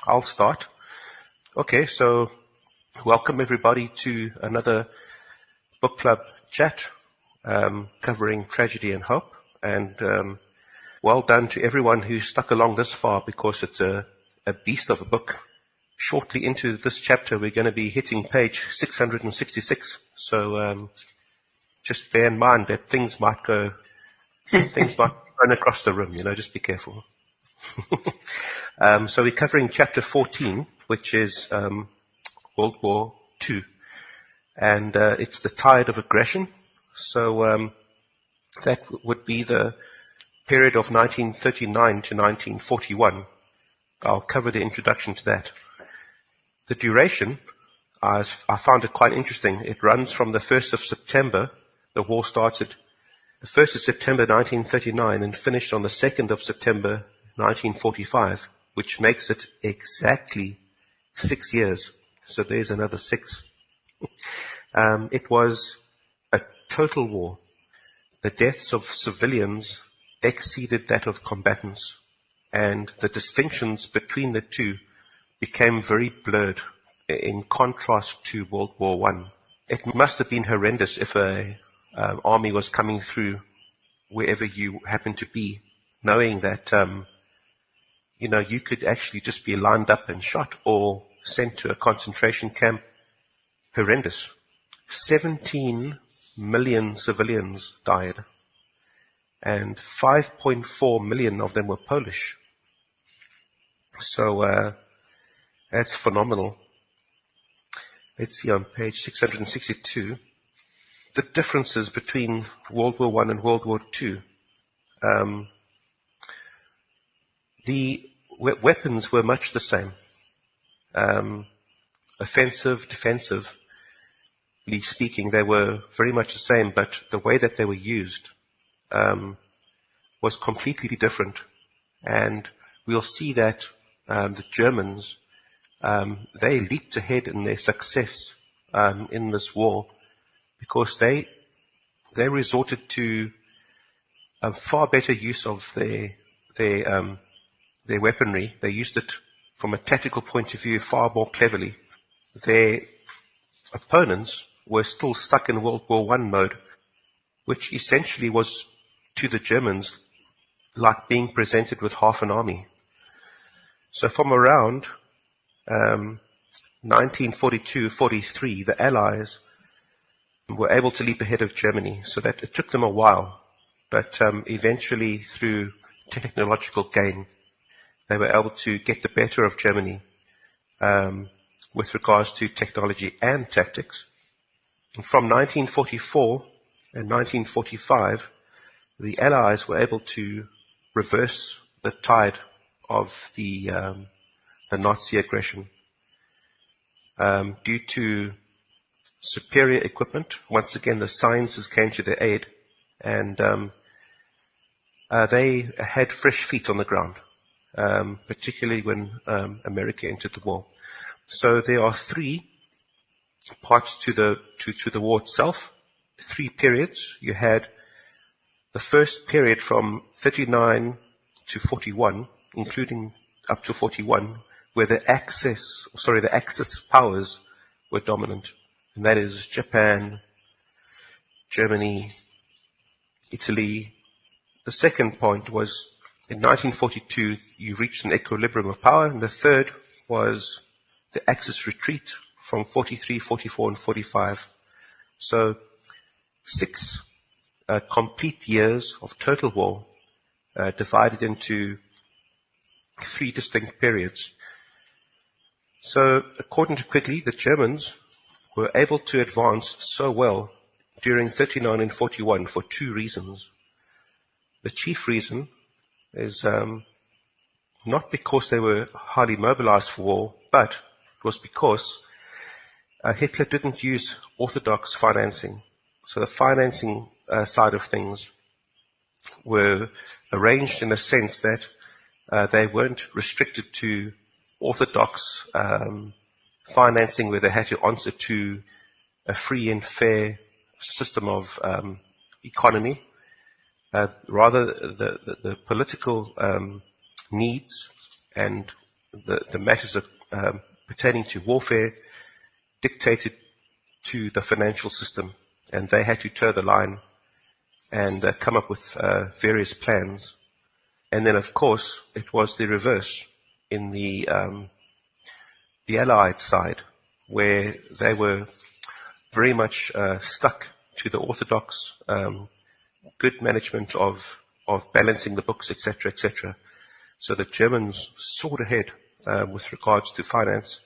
I'll start. Okay, so welcome everybody to another book club chat covering tragedy and hope. And well done to everyone who stuck along this far, because it's a beast of a book. Shortly into this chapter, we're going to be hitting page 666. So just bear in mind that things might run across the room, just be careful. So we're covering chapter 14, which is World War II, and it's the tide of aggression. So that would be the period of 1939 to 1941. I'll cover the introduction to that. The duration, I found it quite interesting. It runs from the 1st of September. The war started the 1st of September 1939 and finished on the 2nd of September 1945, which makes it exactly 6 years. So there's another 6. It was a total war. The deaths of civilians exceeded that of combatants, and the distinctions between the two became very blurred in contrast to World War I. It must have been horrendous if an army was coming through wherever you happen to be, knowing that you could actually just be lined up and shot or sent to a concentration camp. Horrendous. 17 million civilians died, and 5.4 million of them were Polish. So that's phenomenal. Let's see on page 662, the differences between World War I and World War II. The weapons were much the same. Offensive, defensively speaking, they were very much the same, but the way that they were used was completely different. And we'll see that the Germans, they leaped ahead in their success in this war, because they resorted to a far better use of their weaponry. They used it from a tactical point of view far more cleverly. Their opponents were still stuck in World War I mode, which essentially was, to the Germans, like being presented with half an army. So from around 1942-43, the Allies were able to leap ahead of Germany, so that it took them a while, but eventually through technological gain, they were able to get the better of Germany with regards to technology and tactics. And from 1944 and 1945, the Allies were able to reverse the tide of the Nazi aggression due to superior equipment. Once again, the sciences came to their aid, and they had fresh feet on the ground, particularly when America entered the war. So there are 3 parts to the war itself, 3 periods. You had the first period from 39 to 41, including up to 41, where the Axis powers were dominant, and that is Japan, Germany, Italy. The second point was in 1942, you reached an equilibrium of power, and the third was the Axis retreat from 43, 44, and 45. So 6 complete years of total war divided into 3 distinct periods. So according to Quigley, the Germans were able to advance so well during 39 and 41 for 2 reasons. The chief reason is not because they were highly mobilized for war, but it was because Hitler didn't use orthodox financing. So the financing side of things were arranged in a sense that they weren't restricted to orthodox financing where they had to answer to a free and fair system of economy. Rather, the political needs and the matters pertaining to warfare dictated to the financial system, and they had to toe the line and come up with various plans. And then, of course, it was the reverse in the Allied side, where they were very much stuck to the orthodox good management of balancing the books, etc., etc. So the Germans soared ahead with regards to finance.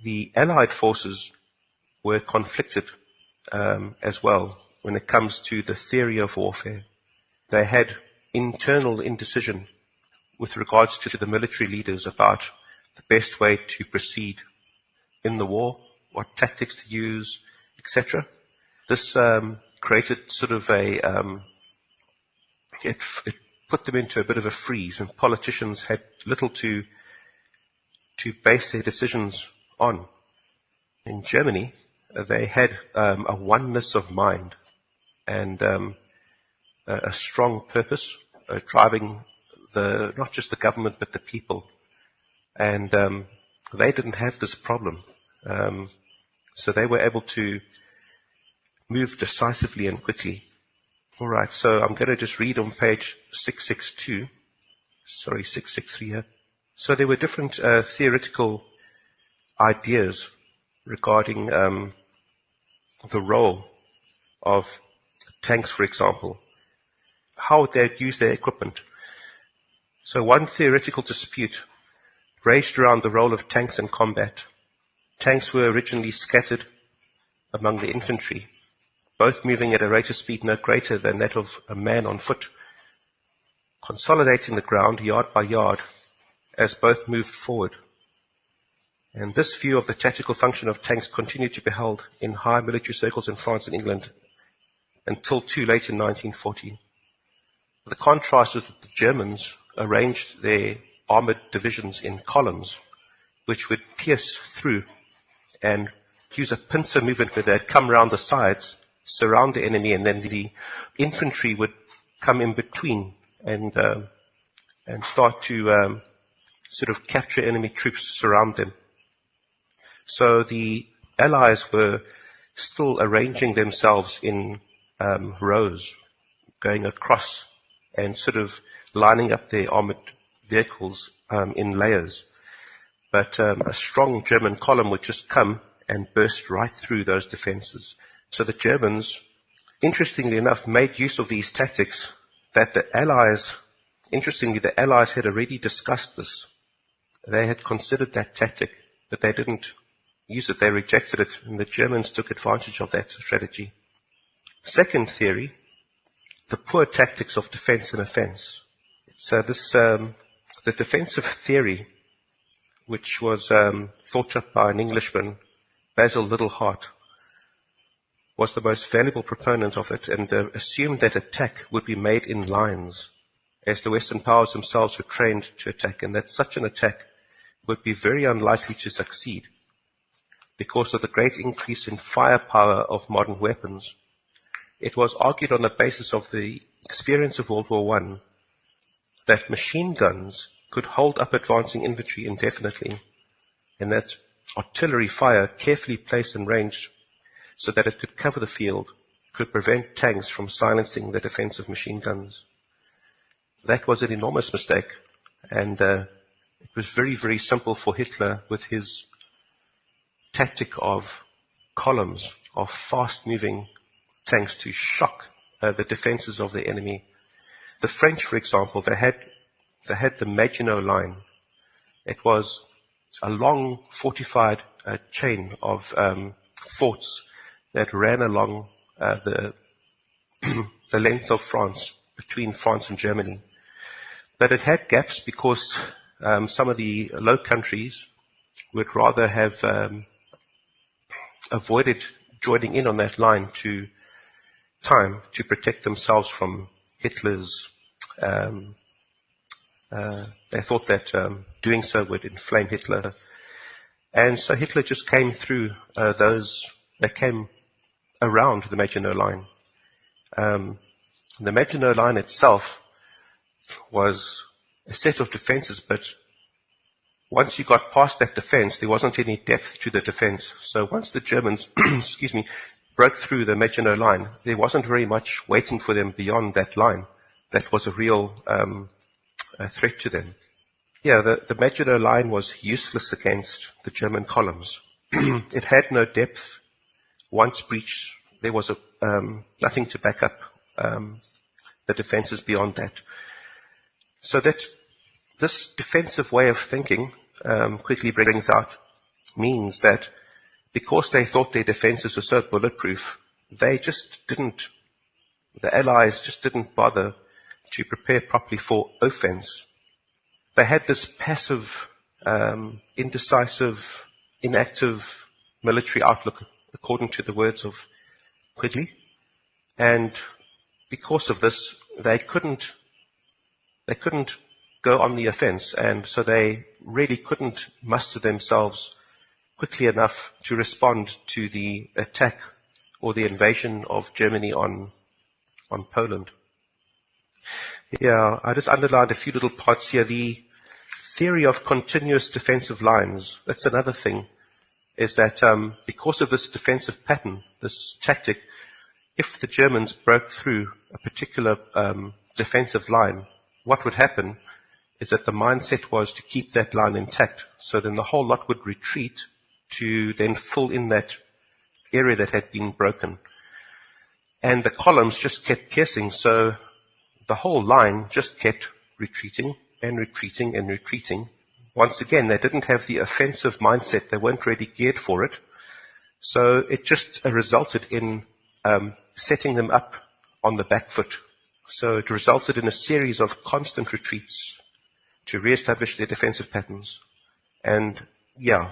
The Allied forces were conflicted as well when it comes to the theory of warfare. They had internal indecision with regards to the military leaders about the best way to proceed in the war, what tactics to use, etc. This created sort of it put them into a bit of a freeze, and politicians had little to base their decisions on. In Germany, they had a oneness of mind and a strong purpose driving not just the government but the people. And they didn't have this problem. So they were able to move decisively and quickly. All right, so I'm going to just read on page 663 here. So there were different theoretical ideas regarding the role of tanks, for example. How would they use their equipment? So one theoretical dispute raged around the role of tanks in combat. Tanks were originally scattered among the infantry, both moving at a rate of speed no greater than that of a man on foot, consolidating the ground yard by yard as both moved forward. And this view of the tactical function of tanks continued to be held in high military circles in France and England until too late in 1940. The contrast was that the Germans arranged their armored divisions in columns, which would pierce through and use a pincer movement where they'd come around the sides, surround the enemy, and then the infantry would come in between and start to sort of capture enemy troops, surround them. So the Allies were still arranging themselves in rows, going across and sort of lining up their armored vehicles in layers. But a strong German column would just come and burst right through those defenses. So the Germans, interestingly enough, made use of these tactics that the Allies had already discussed this. They had considered that tactic, but they didn't use it. They rejected it, and the Germans took advantage of that strategy. Second theory, the poor tactics of defense and offense. So the defensive theory, which was thought up by an Englishman, Basil Littlehart, was the most valuable proponent of it, and assumed that attack would be made in lines, as the Western powers themselves were trained to attack, and that such an attack would be very unlikely to succeed because of the great increase in firepower of modern weapons. It was argued on the basis of the experience of World War I that machine guns could hold up advancing infantry indefinitely, and that artillery fire, carefully placed and ranged so that it could cover the field, could prevent tanks from silencing the defensive machine guns. That was an enormous mistake, and it was very, very simple for Hitler with his tactic of columns of fast-moving tanks to shock the defenses of the enemy. The French, for example, they had the Maginot Line. It was a long fortified chain of forts that ran along the length of France, between France and Germany. But it had gaps because some of the Low Countries would rather have avoided joining in on that line to protect themselves from Hitler's. They thought that doing so would inflame Hitler. And so Hitler just came through they came around the Maginot Line. The Maginot Line itself was a set of defenses, but once you got past that defense, there wasn't any depth to the defense. So once the Germans, broke through the Maginot Line, there wasn't very much waiting for them beyond that line. That was a real threat to them. Yeah, the Maginot Line was useless against the German columns. It had no depth. Once breached, there was nothing to back up the defenses beyond that. So this defensive way of thinking, Quigley brings out, means that because they thought their defenses were so bulletproof, the Allies just didn't bother to prepare properly for offense. They had this passive, indecisive, inactive military outlook, according to the words of Quigley. And because of this, they couldn't go on the offense, and so they really couldn't muster themselves quickly enough to respond to the attack or the invasion of Germany on Poland. Yeah, I just underlined a few little parts here. The theory of continuous defensive lines, that's another thing, is that because of this defensive pattern, this tactic, if the Germans broke through a particular defensive line, what would happen is that the mindset was to keep that line intact. So then the whole lot would retreat to then fill in that area that had been broken. And the columns just kept piercing, so the whole line just kept retreating and retreating and retreating. Once again, they didn't have the offensive mindset. They weren't really geared for it. So it just resulted in setting them up on the back foot. So it resulted in a series of constant retreats to reestablish their defensive patterns. And yeah,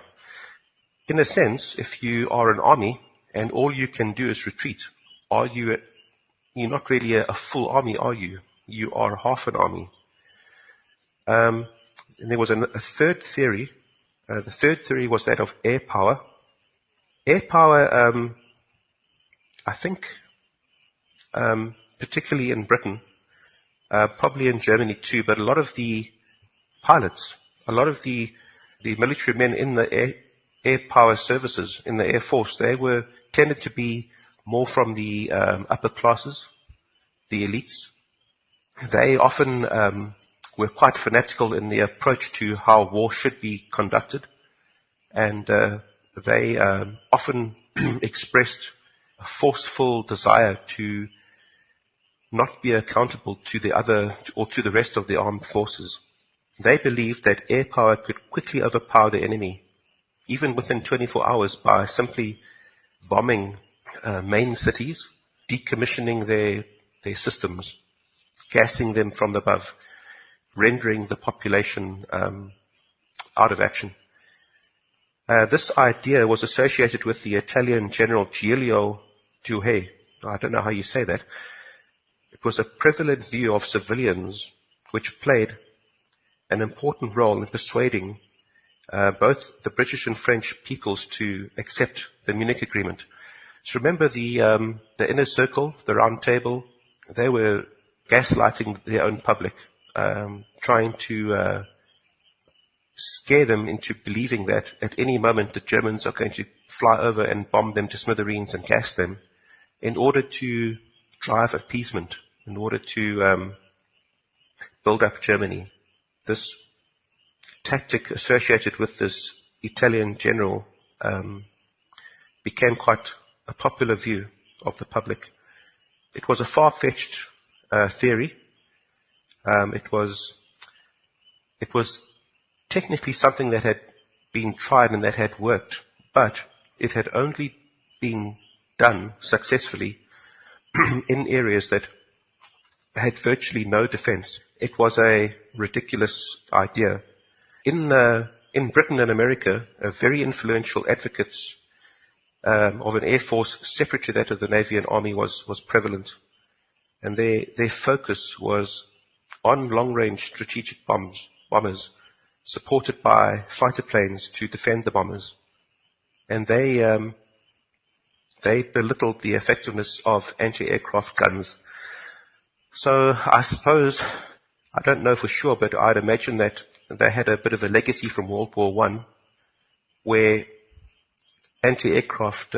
in a sense, if you are an army and all you can do is retreat, you're not really a full army, are you? You are half an army. And there was a third theory. The third theory was that of air power. Air power, I think, particularly in Britain, probably in Germany too, but a lot of the pilots, a lot of the military men in the air power services, in the Air Force, they tended to be more from the upper classes, the elites. They often were quite fanatical in their approach to how war should be conducted, and they often expressed a forceful desire to not be accountable to the other or to the rest of the armed forces. They believed that air power could quickly overpower the enemy, even within 24 hours, by simply bombing main cities, decommissioning their systems, gassing them from above, rendering the population out of action. This idea was associated with the Italian General Giulio Douhet. I don't know how you say that. It was a prevalent view of civilians which played an important role in persuading both the British and French peoples to accept the Munich Agreement. So remember the inner circle, the round table, they were gaslighting their own public, trying to scare them into believing that at any moment the Germans are going to fly over and bomb them to smithereens and gas them in order to drive appeasement, in order to build up Germany. This tactic associated with this Italian general became quite a popular view of the public. It was a far-fetched theory. It was technically something that had been tried and that had worked, but it had only been done successfully in areas that had virtually no defense. It was a ridiculous idea. In Britain and America, very influential advocates of an air force separate to that of the Navy and Army was prevalent. And their focus was on long-range strategic bombers, supported by fighter planes to defend the bombers. And they belittled the effectiveness of anti-aircraft guns. So I suppose, I don't know for sure, but I'd imagine that they had a bit of a legacy from World War One, where anti-aircraft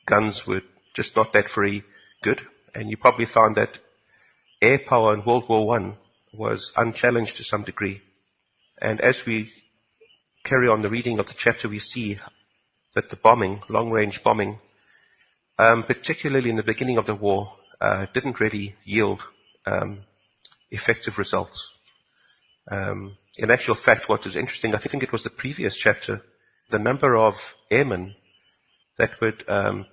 guns were just not that very good, and you probably found that air power in World War One was unchallenged to some degree. And as we carry on the reading of the chapter, we see that the bombing, long-range bombing, particularly in the beginning of the war, didn't really yield effective results. In actual fact, what was interesting, I think it was the previous chapter, the number of airmen that would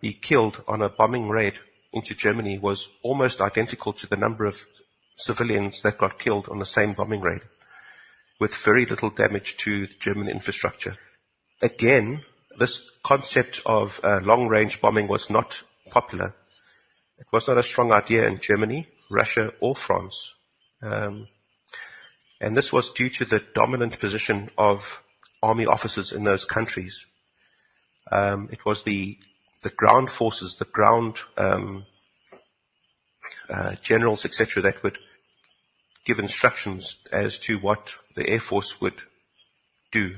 be killed on a bombing raid into Germany was almost identical to the number of civilians that got killed on the same bombing raid, with very little damage to the German infrastructure. Again, this concept of long-range bombing was not popular. It was not a strong idea in Germany, Russia, or France. And this was due to the dominant position of army officers in those countries. It was the ground forces, the ground generals, etc., that would give instructions as to what the Air Force would do.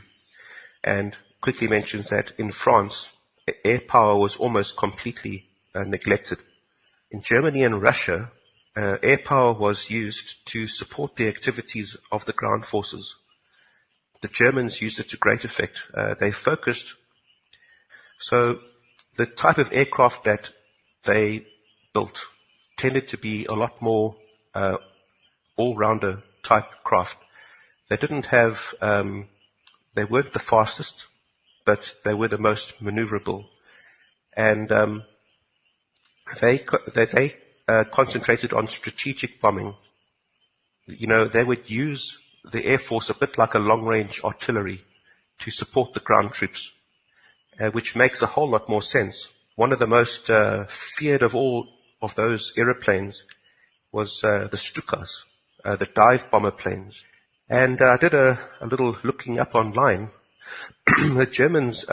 And Quigley mentions that in France, air power was almost completely neglected. In Germany and Russia, air power was used to support the activities of the ground forces. The Germans used it to great effect. They focused. So the type of aircraft that they built tended to be a lot more all-rounder type craft. They didn't have, they weren't the fastest, but they were the most maneuverable. And they concentrated on strategic bombing. You know, they would use the Air Force a bit like a long-range artillery to support the ground troops, which makes a whole lot more sense. One of the most feared of all of those aeroplanes was the Stukas, the dive bomber planes. And I did a little looking up online. The Germans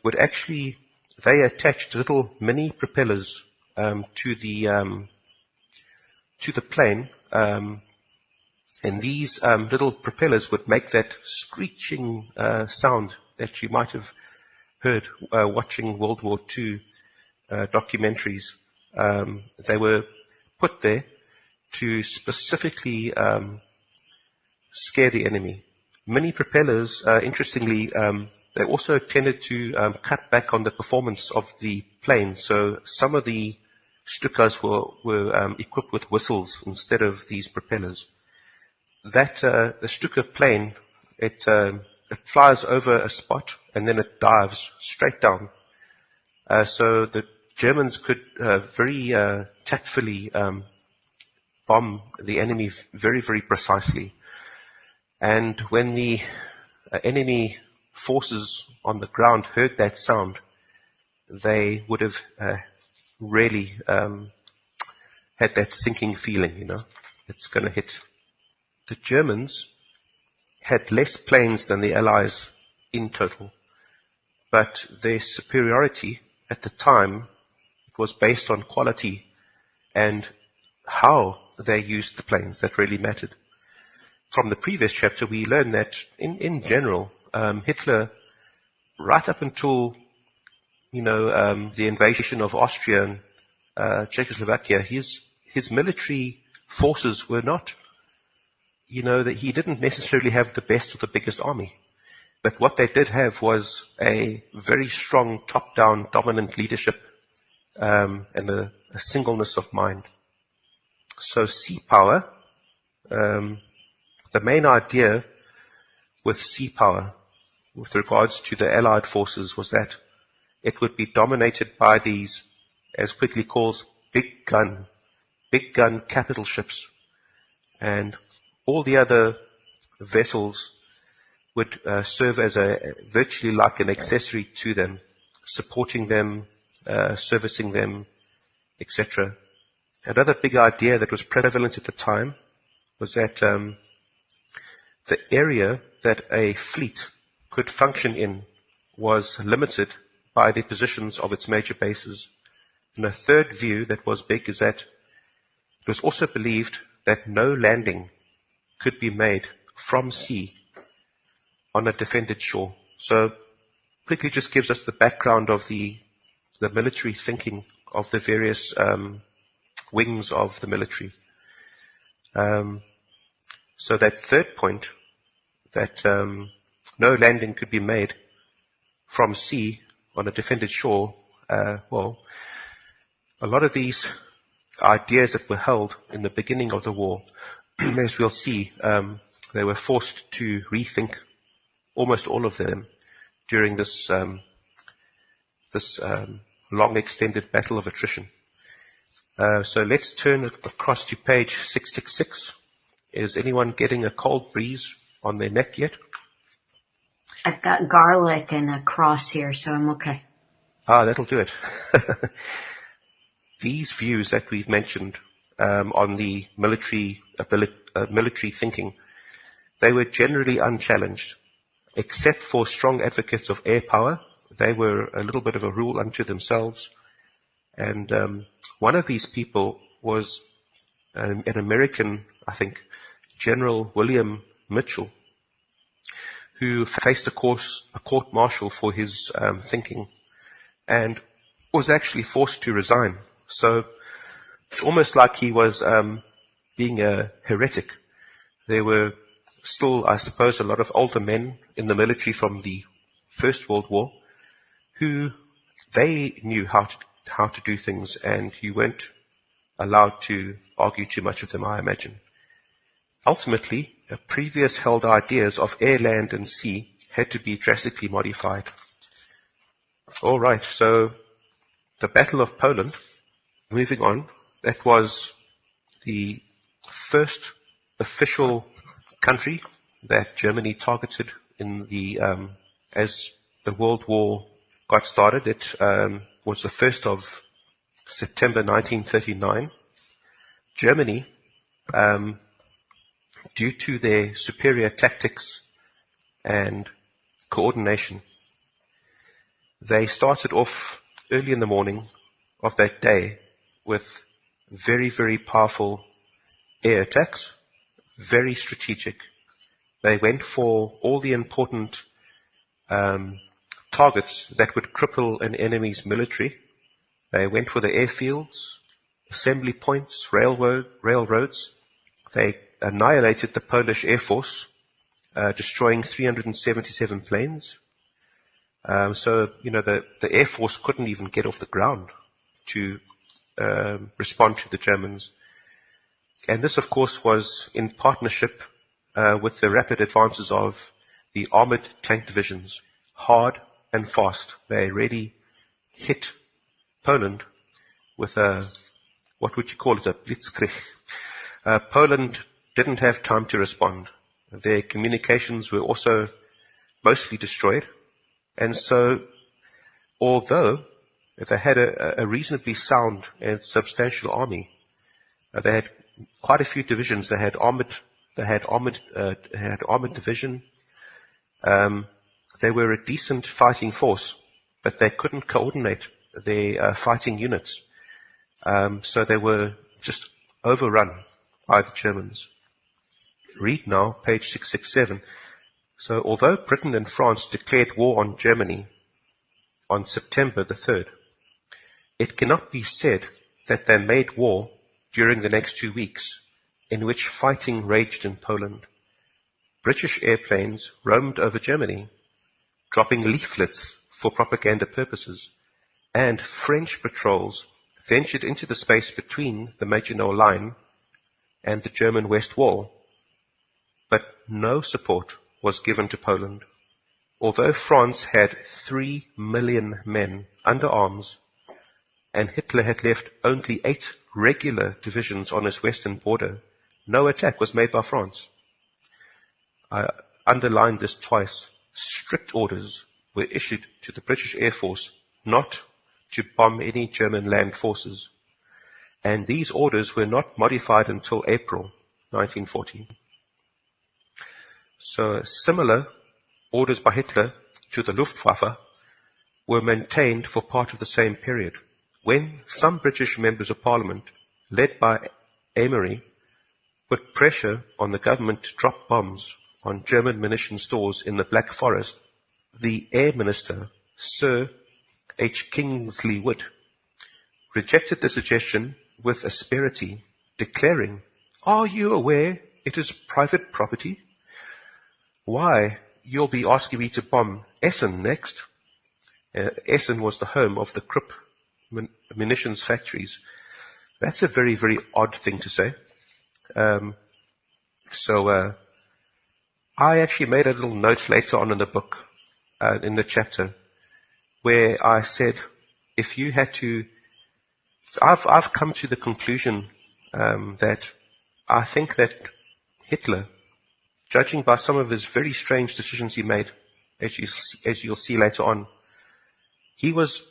would actually, they attached little mini propellers to the plane, and these little propellers would make that screeching sound that you might have heard watching World War II documentaries. They were put there to specifically scare the enemy. Mini propellers, interestingly, they also tended to cut back on the performance of the plane. So some of the Stukas were equipped with whistles instead of these propellers. That the Stuka plane, it flies over a spot and then it dives straight down. So the Germans could very tactfully bomb the enemy very, very precisely. And when the enemy forces on the ground heard that sound, they would have really had that sinking feeling, you know, it's going to hit. The Germans had less planes than the Allies in total, but their superiority at the time was based on quality and how they used the planes that really mattered. From the previous chapter, we learned that in general, Hitler, right up until, you know, the invasion of Austria and Czechoslovakia, his military forces were not, you know, that he didn't necessarily have the best or the biggest army. But what they did have was a very strong top-down dominant leadership and a singleness of mind. So sea power, the main idea with sea power with regards to the Allied forces was that it would be dominated by these, as Quigley calls, big gun capital ships. And all the other vessels would serve as virtually like an accessory to them, supporting them, servicing them, etc. Another big idea that was prevalent at the time was that the area that a fleet could function in was limited by the positions of its major bases. And a third view that was big is that it was also believed that no landing could be made from sea on a defended shore. So quickly just gives us the background of the military thinking of the various wings of the military. So that third point, that no landing could be made from sea on a defended shore, well, a lot of these ideas that were held in the beginning of the war, as we'll see, they were forced to rethink almost all of them during this long extended battle of attrition. So let's turn across to page 666. Is anyone getting a cold breeze on their neck yet? I've got garlic and a cross here, so I'm okay. That'll do it. These views that we've mentioned on the military thinking, they were generally unchallenged, except for strong advocates of air power. They were a little bit of a rule unto themselves. And one of these people was an American, I think, General William Mitchell, who faced a court-martial for his thinking and was actually forced to resign. So it's almost like he was being a heretic. There were still, I suppose, a lot of older men in the military from the First World War who they knew how to do things, and you weren't allowed to argue too much with them, I imagine. Ultimately, previous held ideas of air, land, and sea had to be drastically modified. All right, so the Battle of Poland, moving on, that was the first official country that Germany targeted in the as the World War got started. It was the 1st of September 1939. Germany, due to their superior tactics and coordination, they started off early in the morning of that day with very, very powerful air attacks, very strategic. They went for all the important targets that would cripple an enemy's military. They went for the airfields, assembly points, railroads. They annihilated the Polish Air Force, destroying 377 planes. So, the Air Force couldn't even get off the ground to respond to the Germans. And this, of course, was in partnership with the rapid advances of the armored tank divisions, hard and fast. They really hit Poland with what would you call it, a blitzkrieg. Poland didn't have time to respond. Their communications were also mostly destroyed. And so, although they had a reasonably sound and substantial army, they had quite a few divisions. They had armored division. They were a decent fighting force, but they couldn't coordinate their fighting units. So they were just overrun by the Germans. Read now, page 667. So although Britain and France declared war on Germany on September the 3rd, it cannot be said that they made war during the next 2 weeks, in which fighting raged in Poland. British airplanes roamed over Germany, dropping leaflets for propaganda purposes, and French patrols ventured into the space between the Maginot Line and the German West Wall. But no support was given to Poland. Although France had 3 million men under arms, and Hitler had left only 8 regular divisions on his western border, no attack was made by France. I underlined this twice. Strict orders were issued to the British Air Force not to bomb any German land forces, and these orders were not modified until April 1940. So similar orders by Hitler to the Luftwaffe were maintained for part of the same period, when some British members of Parliament, led by Amory, put pressure on the government to drop bombs on German munition stores in the Black Forest, the Air Minister, Sir H. Kingsley Wood, rejected the suggestion with asperity, declaring, "Are you aware it is private property? Why, you'll be asking me to bomb Essen next." Essen was the home of the Krupp munitions factories. That's a very, very odd thing to say. So I actually made a little note later on in the book, in the chapter, where I said, if you had to, I've come to the conclusion that I think that Hitler, judging by some of his very strange decisions he made, as you'll see later on, he must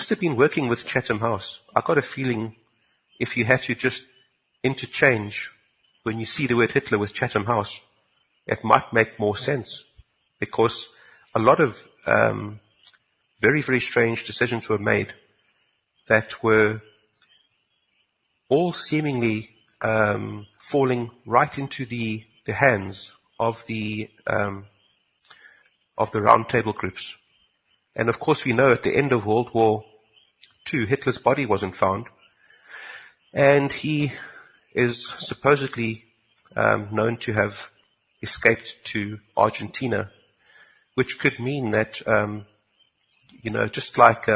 have been working with Chatham House. I got a feeling if you had to just interchange when you see the word Hitler with Chatham House, it might make more sense, because a lot of very, very strange decisions were made that were all seemingly falling right into the hands of the round table groups. And of course we know at the end of World War II, Hitler's body wasn't found, and he is supposedly known to have escaped to Argentina, which could mean that, just like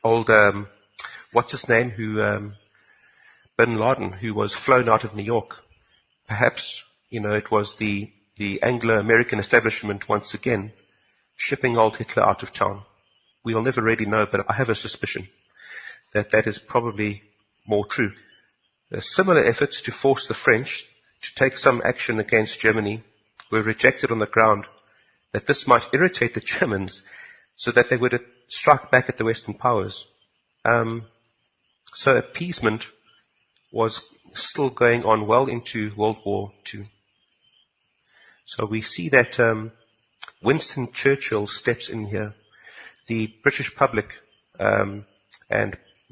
old, what's his name, Bin Laden, who was flown out of New York. Perhaps, it was the Anglo-American establishment once again shipping old Hitler out of town. We'll never really know, but I have a suspicion that that is probably more true. Similar efforts to force the French to take some action against Germany were rejected on the ground that this might irritate the Germans so that they would strike back at the Western powers. So appeasement was still going on well into World War II. So we see that Winston Churchill steps in here. The British public and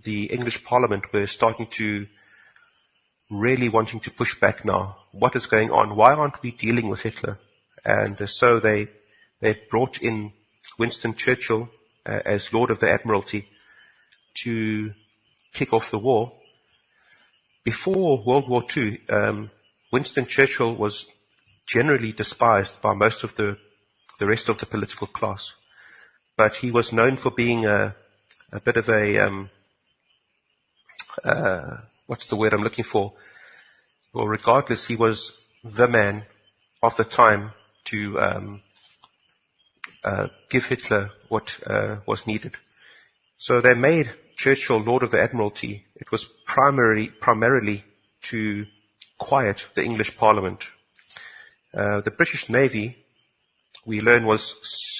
the English Parliament were starting to really wanting to push back now. What is going on? Why aren't we dealing with Hitler? And so they brought in Winston Churchill as Lord of the Admiralty to kick off the war. Before World War II, Winston Churchill was generally despised by most of the rest of the political class. But he was known for being a bit of a, what's the word I'm looking for? Well, regardless, he was the man of the time to give Hitler what was needed. So they made Churchill Lord of the Admiralty. It was primarily to quiet the English Parliament. The British Navy, we learn, was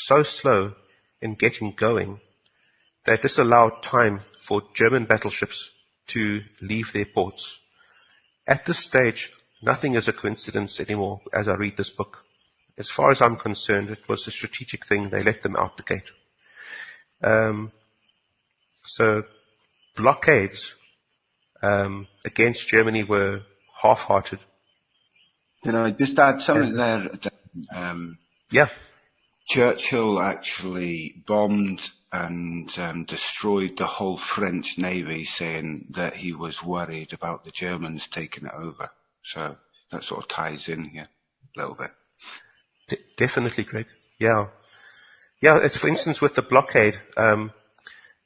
so slow in getting going that this allowed time for German battleships to leave their ports. At this stage, nothing is a coincidence anymore as I read this book. As far as I'm concerned, it was a strategic thing. They let them out the gate. So blockades against Germany were half-hearted. Can I just add something there? Yeah. Churchill actually bombed and destroyed the whole French Navy, saying that he was worried about the Germans taking it over. So that sort of ties in here a little bit. Definitely, Greg. Yeah. Yeah, it's for instance with the blockade,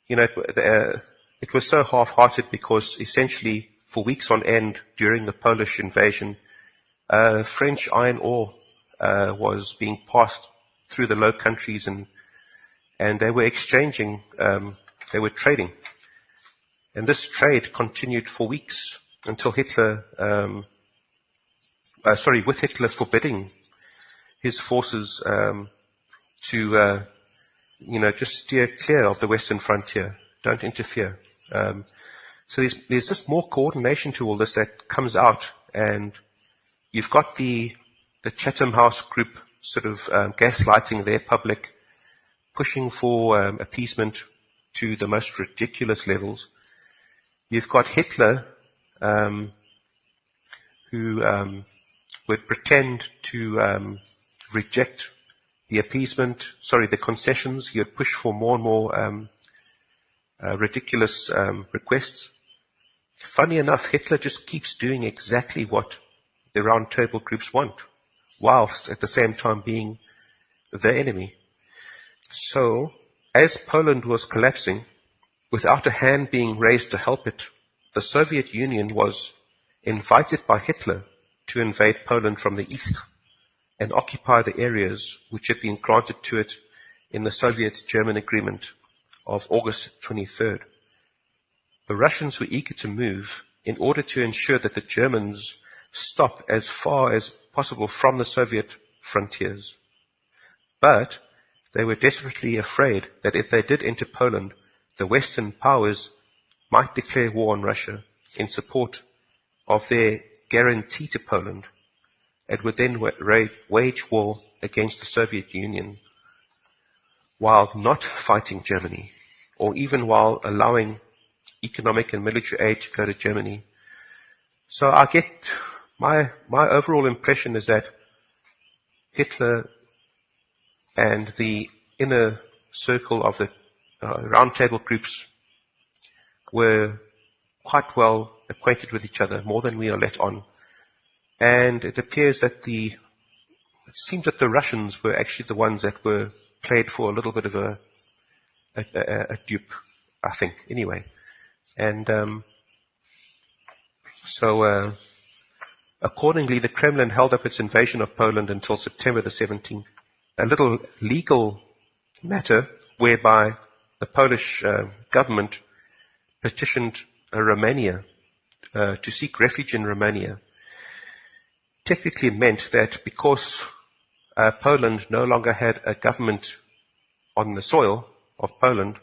it was so half-hearted because essentially for weeks on end during the Polish invasion, French iron ore was being passed through the Low Countries and they were exchanging, they were trading. And this trade continued for weeks until Hitler, with Hitler forbidding his forces to just steer clear of the western frontier. Don't interfere. So there's just more coordination to all this that comes out, and you've got the Chatham House group sort of gaslighting their public, pushing for appeasement to the most ridiculous levels. You've got Hitler, who would pretend to reject the concessions. He would push for more and more ridiculous requests. Funny enough, Hitler just keeps doing exactly what the round table groups want, whilst at the same time being the enemy. So, as Poland was collapsing, without a hand being raised to help it, the Soviet Union was invited by Hitler to invade Poland from the east and occupy the areas which had been granted to it in the Soviet-German agreement of August 23rd. The Russians were eager to move in order to ensure that the Germans stop as far as possible from the Soviet frontiers. But they were desperately afraid that if they did enter Poland, the Western powers might declare war on Russia in support of their guarantee to Poland, and would then wage war against the Soviet Union while not fighting Germany, or even while allowing economic and military aid to go to Germany. So I get my overall impression is that Hitler and the inner circle of the round table groups were quite well acquainted with each other, more than we are let on. And it appears that it seems that the Russians were actually the ones that were played for a little bit of a dupe, I think, anyway. And so accordingly, the Kremlin held up its invasion of Poland until September the 17th. A little legal matter whereby the Polish government petitioned Romania to seek refuge in Romania technically meant that because Poland no longer had a government on the soil of Poland,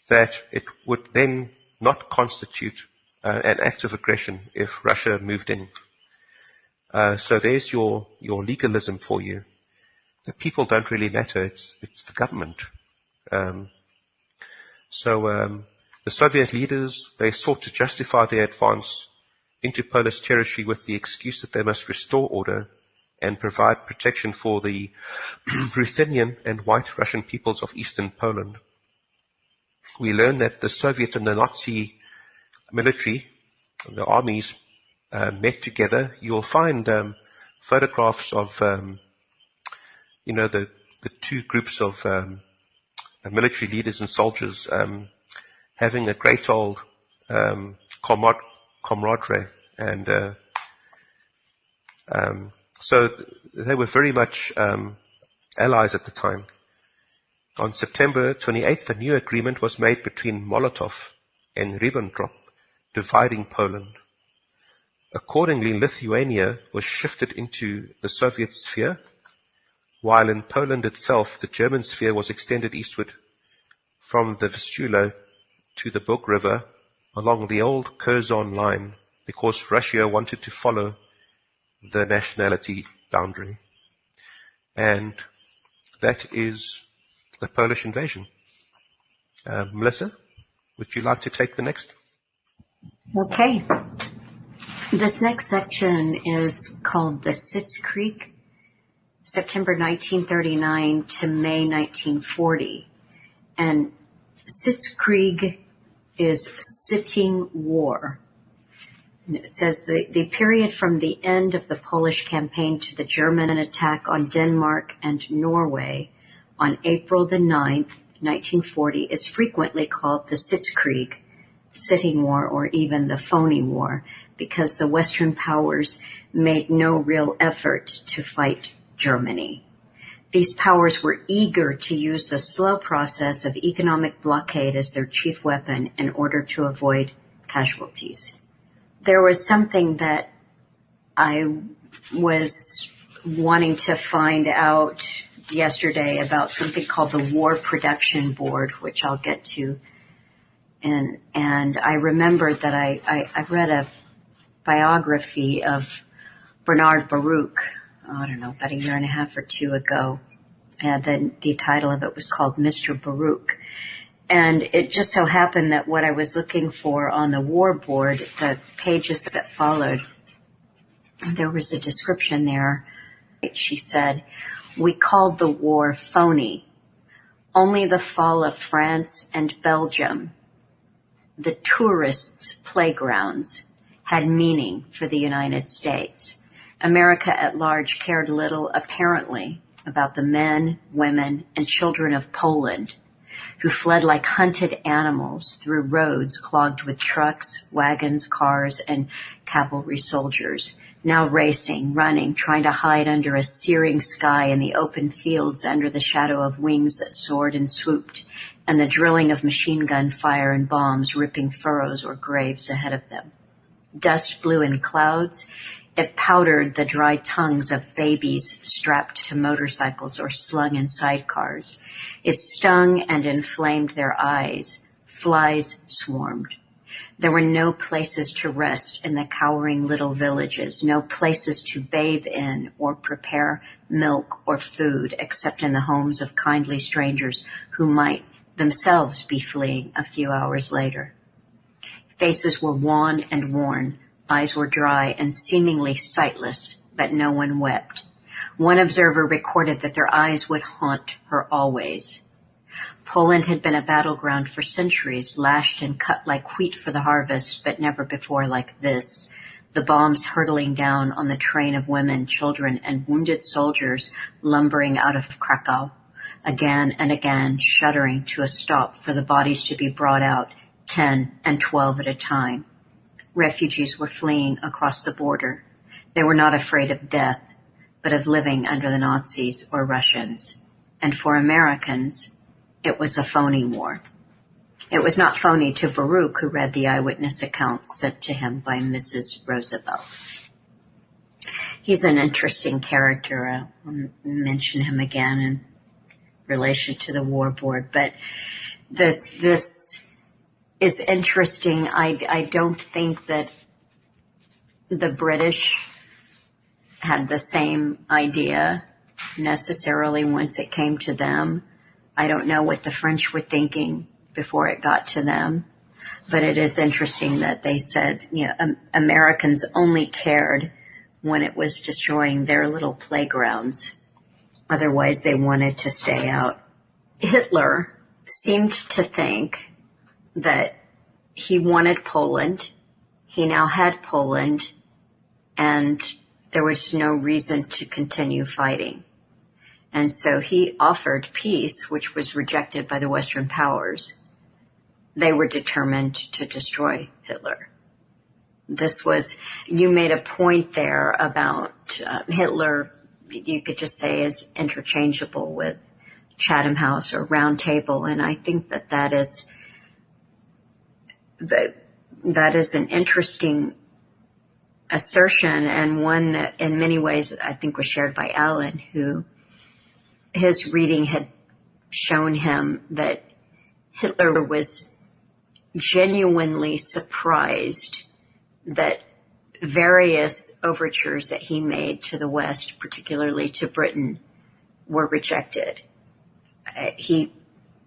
that it would then not constitute an act of aggression if Russia moved in. So there's your legalism for you. The people don't really matter, it's the government. So the Soviet leaders, they sought to justify their advance into Polish territory with the excuse that they must restore order and provide protection for the Ruthenian and white Russian peoples of Eastern Poland. We learn that the Soviet and the Nazi military, the armies, met together. You'll find photographs of, the two groups of military leaders and soldiers having a great old camaraderie. And so they were very much allies at the time. On September 28th, a new agreement was made between Molotov and Ribbentrop, dividing Poland. Accordingly, Lithuania was shifted into the Soviet sphere, while in Poland itself, the German sphere was extended eastward from the Vistula to the Bug River along the old Curzon line, because Russia wanted to follow the nationality boundary. And that is the Polish invasion. Melissa, would you like to take the next? Okay. This next section is called the Sitzkrieg, September 1939 to May 1940. And Sitzkrieg is sitting war. And it says the period from the end of the Polish campaign to the German attack on Denmark and Norway on April the 9th, 1940, is frequently called the Sitzkrieg, sitting war, or even the Phony war, because the Western powers made no real effort to fight Germany. These powers were eager to use the slow process of economic blockade as their chief weapon in order to avoid casualties. There was something that I was wanting to find out yesterday about something called the War Production Board, which I'll get to. And I remembered that I read a biography of Bernard Baruch, about a year and a half or two ago. And then the title of it was called Mr. Baruch. And it just so happened that what I was looking for on the war board, the pages that followed, There was a description there. She said, "We called the war phony. Only the fall of France and Belgium, the tourists' playgrounds, had meaning for the United States. America at large cared little, apparently, about the men, women, and children of Poland, who fled like hunted animals through roads clogged with trucks, wagons, cars, and cavalry soldiers, now racing, running, trying to hide under a searing sky in the open fields under the shadow of wings that soared and swooped, and the drilling of machine gun fire and bombs ripping furrows or graves ahead of them. Dust blew in clouds. It powdered the dry tongues of babies strapped to motorcycles or slung in sidecars. It stung and inflamed their eyes. Flies swarmed. There were no places to rest in the cowering little villages, no places to bathe in or prepare milk or food except in the homes of kindly strangers who might themselves be fleeing a few hours later. Faces were wan and worn. Eyes were dry and seemingly sightless, but no one wept. One observer recorded that their eyes would haunt her always. Poland had been a battleground for centuries, lashed and cut like wheat for the harvest, but never before like this. The bombs hurtling down on the train of women, children, and wounded soldiers lumbering out of Krakow, again and again shuddering to a stop for the bodies to be brought out, 10 and 12 at a time. Refugees were fleeing across the border. They were not afraid of death, but of living under the Nazis or Russians. And for Americans, it was a phony war. It was not phony to Baruch, who read the eyewitness accounts sent to him by Mrs. Roosevelt. He's an interesting character. I'll mention him again in relation to the war board, but this is interesting. I don't think that the British had the same idea necessarily once it came to them. I don't know what the French were thinking before it got to them, but it is interesting that they said, Americans only cared when it was destroying their little playgrounds. Otherwise, they wanted to stay out. Hitler seemed to think that he wanted Poland. He now had Poland, and there was no reason to continue fighting. And so he offered peace, which was rejected by the Western powers. They were determined to destroy Hitler. You made a point there about Hitler, you could just say is interchangeable with Chatham House or Round Table. And I think that is an interesting assertion, and one that in many ways I think was shared by Alan, who his reading had shown him that Hitler was genuinely surprised that various overtures that he made to the West, particularly to Britain, were rejected. He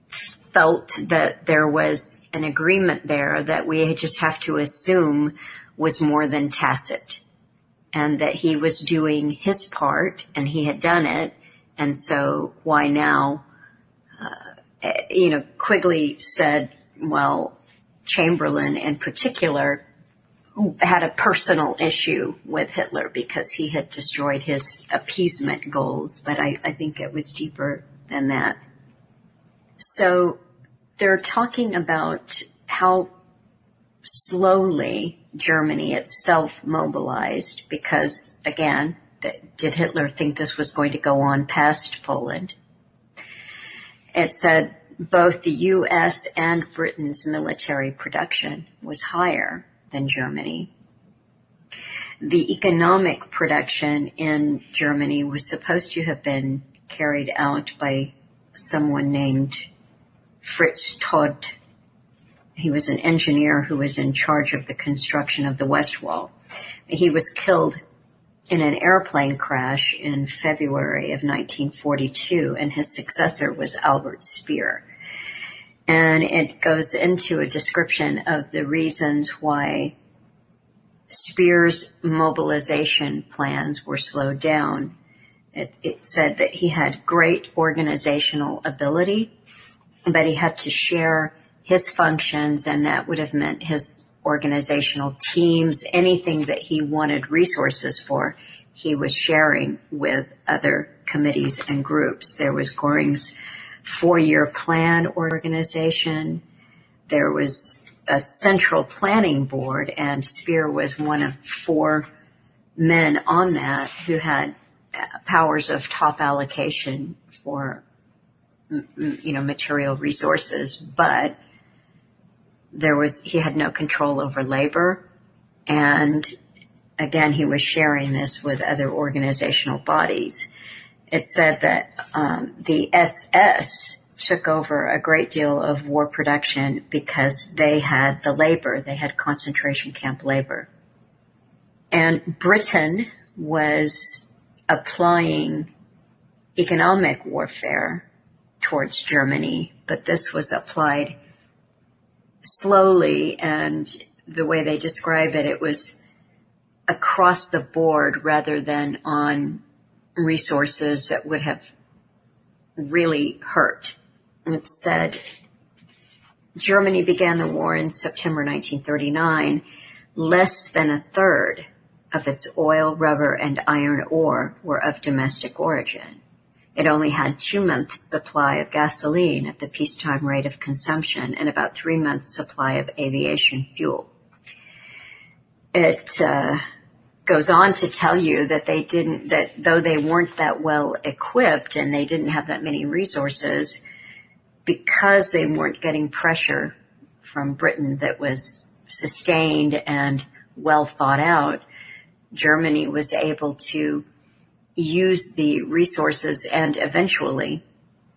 felt that there was an agreement there that we just have to assume was more than tacit, and that he was doing his part and he had done it. And so why now? Quigley said, well, Chamberlain in particular had a personal issue with Hitler because he had destroyed his appeasement goals, but I think it was deeper than that. So they're talking about how slowly Germany itself mobilized because, again, did Hitler think this was going to go on past Poland? It said both the U.S. and Britain's military production was higher than Germany. The economic production in Germany was supposed to have been carried out by someone named Fritz Todt. He was an engineer who was in charge of the construction of the West Wall. He was killed in an airplane crash in February of 1942, and his successor was Albert Speer. And it goes into a description of the reasons why Speer's mobilization plans were slowed down. It said that he had great organizational ability, but he had to share his functions, and that would have meant his organizational teams, anything that he wanted resources for, he was sharing with other committees and groups. There was Göring's 4-year plan organization. There was a central planning board, and Speer was one of 4 men on that who had powers of top allocation for, material resources, but he had no control over labor. And again, he was sharing this with other organizational bodies. It said that the SS took over a great deal of war production because they had the labor. They had concentration camp labor. And Britain was applying economic warfare towards Germany, but this was applied slowly, and the way they describe it, it was across the board rather than on resources that would have really hurt. It said Germany began the war in September 1939. Less than a third of its oil, rubber, and iron ore were of domestic origin. It only had 2 months' supply of gasoline at the peacetime rate of consumption and about 3 months' supply of aviation fuel. It goes on to tell you that that though they weren't that well equipped and they didn't have that many resources, because they weren't getting pressure from Britain that was sustained and well thought out, Germany was able to use the resources and eventually,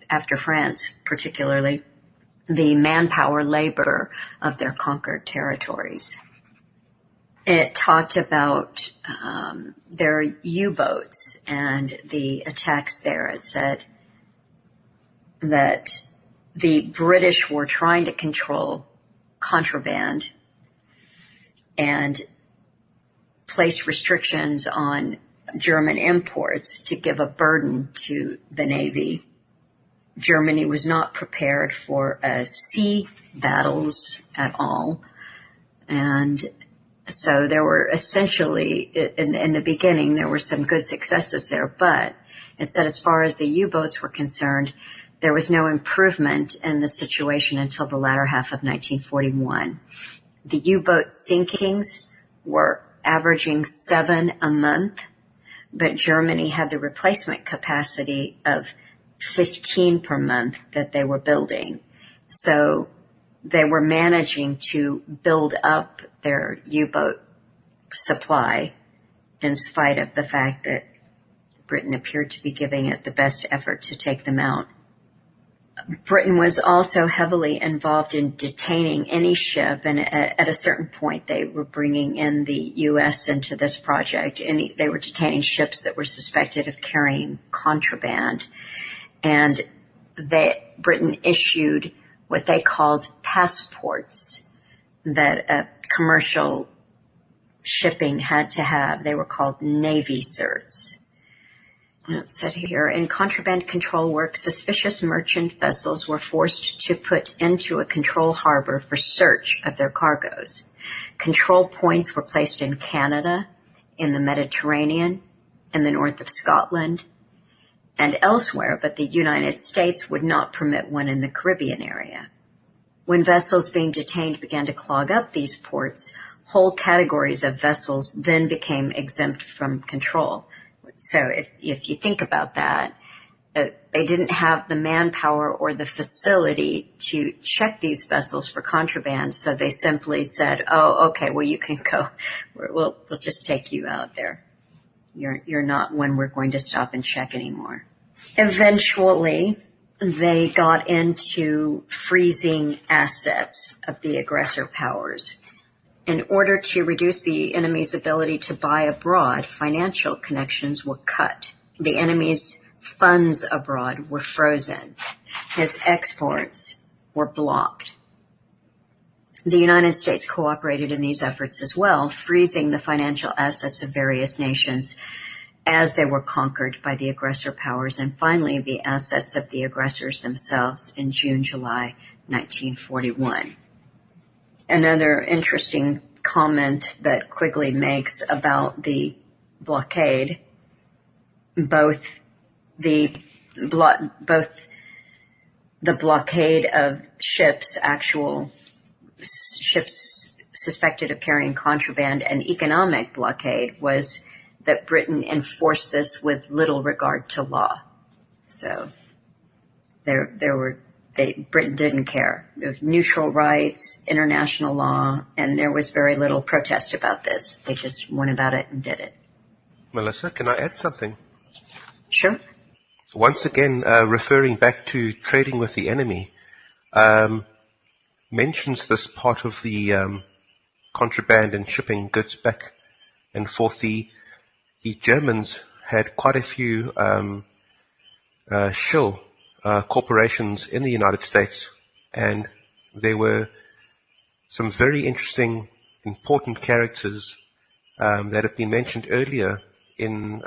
after France particularly, the manpower labor of their conquered territories. It talked about their U-boats and the attacks there. It said that the British were trying to control contraband and place restrictions on German imports to give a burden to the Navy. Germany was not prepared for sea battles at all. And so there were essentially, in the beginning, there were some good successes there, but it said as far as the U-boats were concerned, there was no improvement in the situation until the latter half of 1941. The U-boat sinkings were averaging 7 a month, but Germany had the replacement capacity of 15 per month that they were building. So they were managing to build up their U-boat supply in spite of the fact that Britain appeared to be giving it the best effort to take them out. Britain was also heavily involved in detaining any ship, and at a certain point they were bringing in the U.S. into this project, and they were detaining ships that were suspected of carrying contraband. And Britain issued what they called passports that commercial shipping had to have. They were called Navy certs. It said here, in contraband control work, suspicious merchant vessels were forced to put into a control harbor for search of their cargoes. Control points were placed in Canada, in the Mediterranean, in the north of Scotland, and elsewhere, but the United States would not permit one in the Caribbean area. When vessels being detained began to clog up these ports, whole categories of vessels then became exempt from control. So if you think about that, they didn't have the manpower or the facility to check these vessels for contraband, so they simply said, oh, okay, well, you can go. We'll just take you out there. You're not one we're going to stop and check anymore. Eventually, they got into freezing assets of the aggressor powers. In order to reduce the enemy's ability to buy abroad, financial connections were cut. The enemy's funds abroad were frozen. His exports were blocked. The United States cooperated in these efforts as well, freezing the financial assets of various nations as they were conquered by the aggressor powers, and finally the assets of the aggressors themselves in June, July 1941. Another interesting comment that Quigley makes about the blockade, both the blockade of ships, actual ships suspected of carrying contraband, and economic blockade, was that Britain enforced this with little regard to law. So Britain didn't care. There was neutral rights, international law, and there was very little protest about this. They just went about it and did it. Melissa, can I add something? Sure. Once again, referring back to trading with the enemy, mentions this part of the contraband and shipping goods back and forth. The Germans had quite a few shill corporations in the United States, and there were some very interesting, important characters that have been mentioned earlier in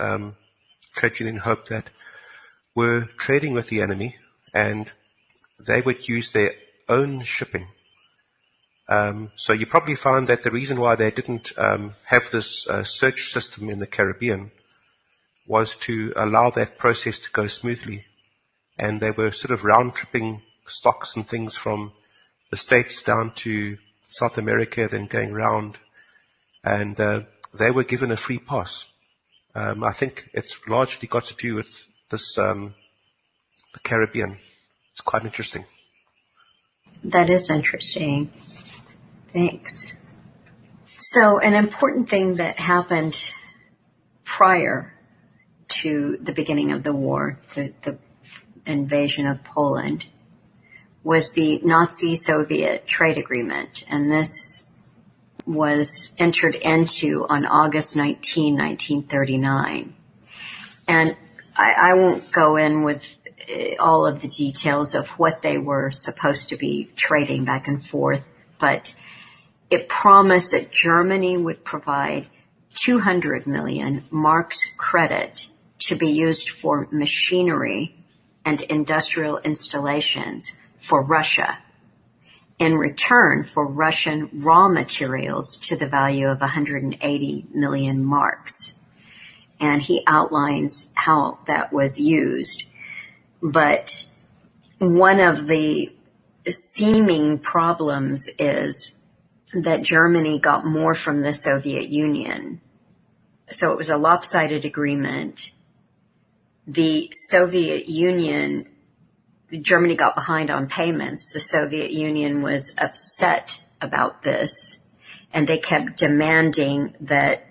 Trade Union Hope that were trading with the enemy, and they would use their own shipping. So you probably found that the reason why they didn't have this search system in the Caribbean was to allow that process to go smoothly. And they were sort of round-tripping stocks and things from the States down to South America, then going round. And they were given a free pass. I think it's largely got to do with this, the Caribbean. It's quite interesting. That is interesting. Thanks. So an important thing that happened prior to the beginning of the war, the invasion of Poland, was the Nazi-Soviet trade agreement. And this was entered into on August 19, 1939. And I won't go in with all of the details of what they were supposed to be trading back and forth, but it promised that Germany would provide 200 million marks credit to be used for machinery and industrial installations for Russia in return for Russian raw materials to the value of 180 million marks. And he outlines how that was used. But one of the seeming problems is that Germany got more from the Soviet Union. So it was a lopsided agreement. The Soviet Union, Germany got behind on payments. The Soviet Union was upset about this, and they kept demanding that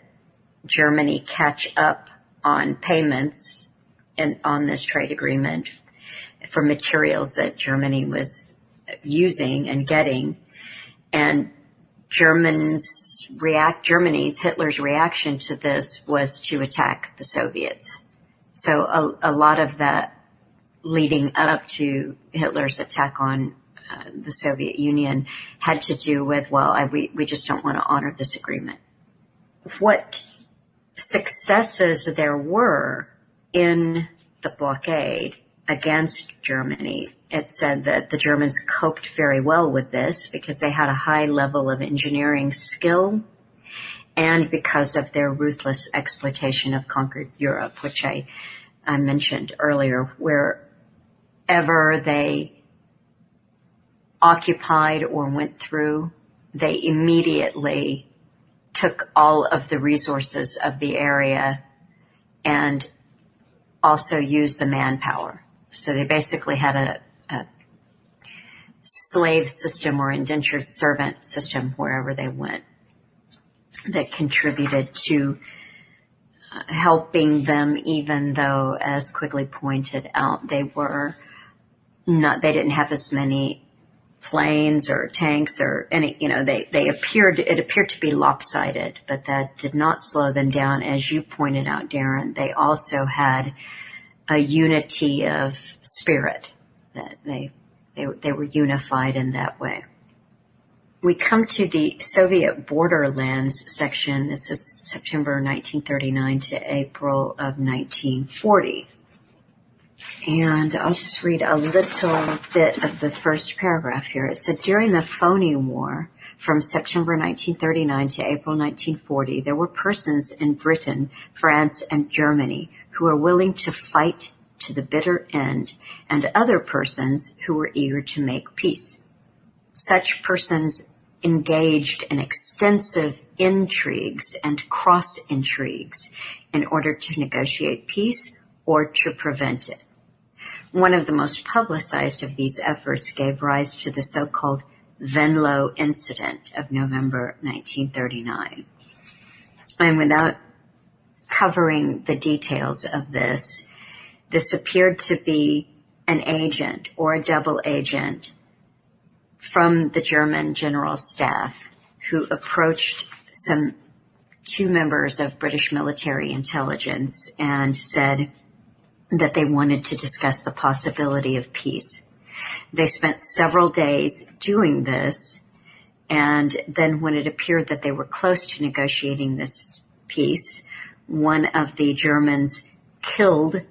Germany catch up on payments on this trade agreement for materials that Germany was using and getting. And Hitler's reaction to this was to attack the Soviets. So a lot of that leading up to Hitler's attack on the Soviet Union had to do with, we just don't want to honor this agreement. What successes there were in the blockade against Germany, it said that the Germans coped very well with this because they had a high level of engineering skill and because of their ruthless exploitation of conquered Europe, which I mentioned earlier. Wherever they occupied or went through, they immediately took all of the resources of the area and also used the manpower. So they basically had a slave system or indentured servant system wherever they went that contributed to helping them, even though, as Quigley pointed out, they didn't have as many planes or tanks or any, it appeared to be lopsided, but that did not slow them down. As you pointed out, Darin, they also had a unity of spirit, that they were unified in that way. we come to the Soviet borderlands section. This is September 1939 to April of 1940. And I'll just read a little bit of the first paragraph here. It said, during the Phony War, from September 1939 to April 1940, there were persons in Britain, France, and Germany who were willing to fight to the bitter end, and other persons who were eager to make peace. Such persons engaged in extensive intrigues and cross-intrigues in order to negotiate peace or to prevent it. One of the most publicized of these efforts gave rise to the so-called Venlo incident of November 1939. And without covering the details of this appeared to be an agent or a double agent from the German General Staff who approached two members of British military intelligence and said that they wanted to discuss the possibility of peace. They spent several days doing this, and then when it appeared that they were close to negotiating this peace, one of the Germans killed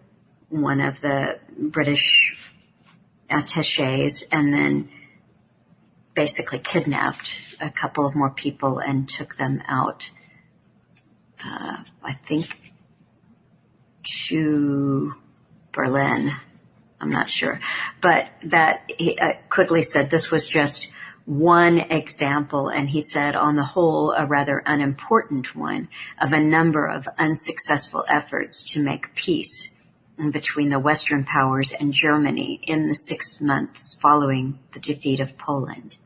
one of the British attachés and then basically kidnapped a couple of more people and took them out, I think, to Berlin. I'm not sure. But that Quigley said this was just one example, and he said, on the whole, a rather unimportant one of a number of unsuccessful efforts to make peace between the Western powers and Germany in the 6 months following the defeat of Poland.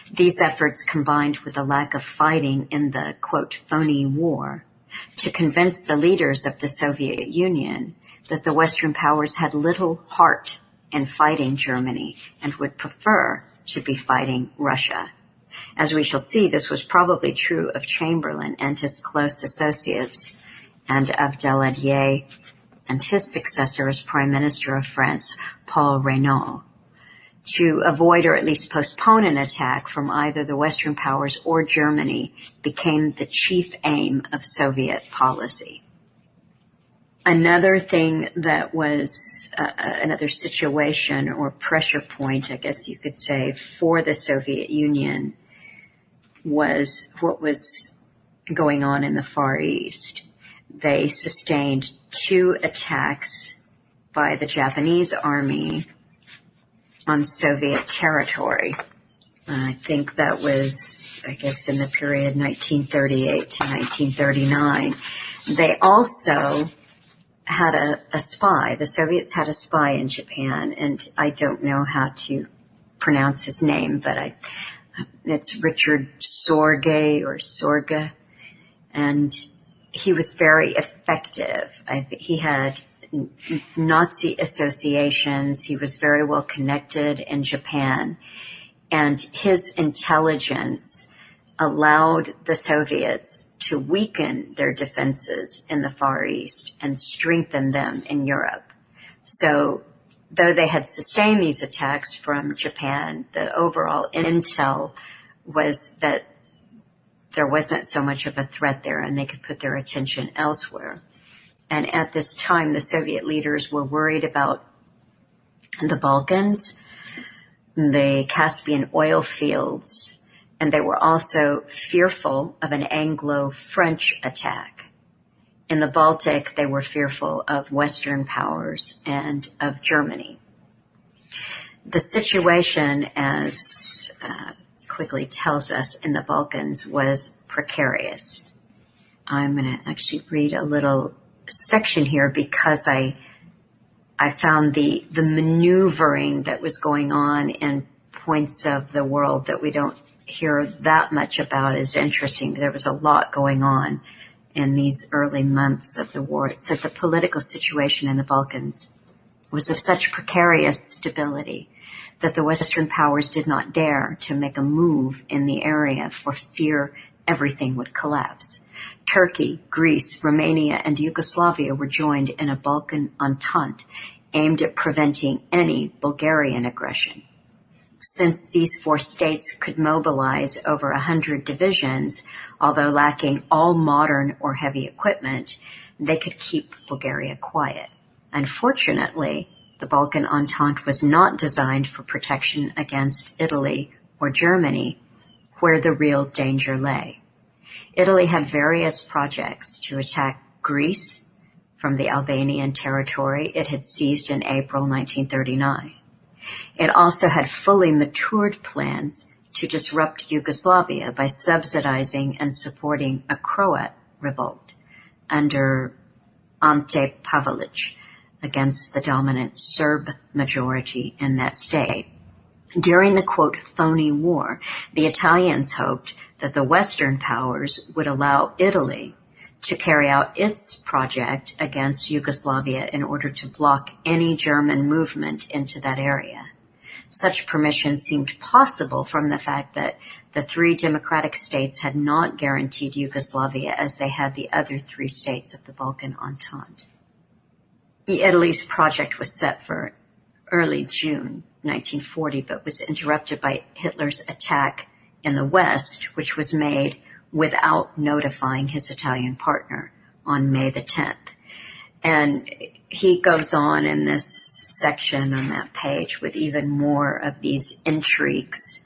These efforts combined with a lack of fighting in the, quote, phony war to convince the leaders of the Soviet Union that the Western powers had little heart in fighting Germany and would prefer to be fighting Russia. As we shall see, this was probably true of Chamberlain and his close associates, and of Daladier and his successor as Prime Minister of France, Paul Reynaud. To avoid or at least postpone an attack from either the Western powers or Germany became the chief aim of Soviet policy. Another thing that was another situation or pressure point, I guess you could say, for the Soviet Union was what was going on in the Far East. They sustained 2 attacks by the Japanese army on Soviet territory. I think that was, I guess, in the period 1938 to 1939. They also had a spy. The Soviets had a spy in Japan, and I don't know how to pronounce his name, but it's Richard Sorge, and he was very effective. He had Nazi associations. He was very well connected in Japan, and his intelligence allowed the Soviets to weaken their defenses in the Far East and strengthen them in Europe. So though they had sustained these attacks from Japan, the overall intel was that there wasn't so much of a threat there and they could put their attention elsewhere. And at this time, the Soviet leaders were worried about the Balkans, the Caspian oil fields, and they were also fearful of an Anglo-French attack. In the Baltic, they were fearful of Western powers and of Germany. The situation, as Quigley tells us, in the Balkans was precarious. I'm going to actually read a little section here because I found the maneuvering that was going on in points of the world that we don't hear that much about is interesting. There was a lot going on in these early months of the war. It said the political situation in the Balkans was of such precarious stability that the Western powers did not dare to make a move in the area for fear everything would collapse. Turkey, Greece, Romania, and Yugoslavia were joined in a Balkan entente aimed at preventing any Bulgarian aggression. since these four states could mobilize over 100 divisions, although lacking all modern or heavy equipment, they could keep Bulgaria quiet. Unfortunately, the Balkan Entente was not designed for protection against Italy or Germany, where the real danger lay. Italy had various projects to attack Greece from the Albanian territory it had seized in April 1939. It also had fully matured plans to disrupt Yugoslavia by subsidizing and supporting a Croat revolt under Ante Pavelic against the dominant Serb majority in that state. During the, quote, phony war, the Italians hoped that the Western powers would allow Italy to carry out its project against Yugoslavia in order to block any German movement into that area. Such permission seemed possible from the fact that the three democratic states had not guaranteed Yugoslavia as they had the other three states of the Balkan Entente. Italy's project was set for early June 1940, but was interrupted by Hitler's attack in the West, which was made without notifying his Italian partner on May the 10th. And he goes on in this section on that page with even more of these intrigues.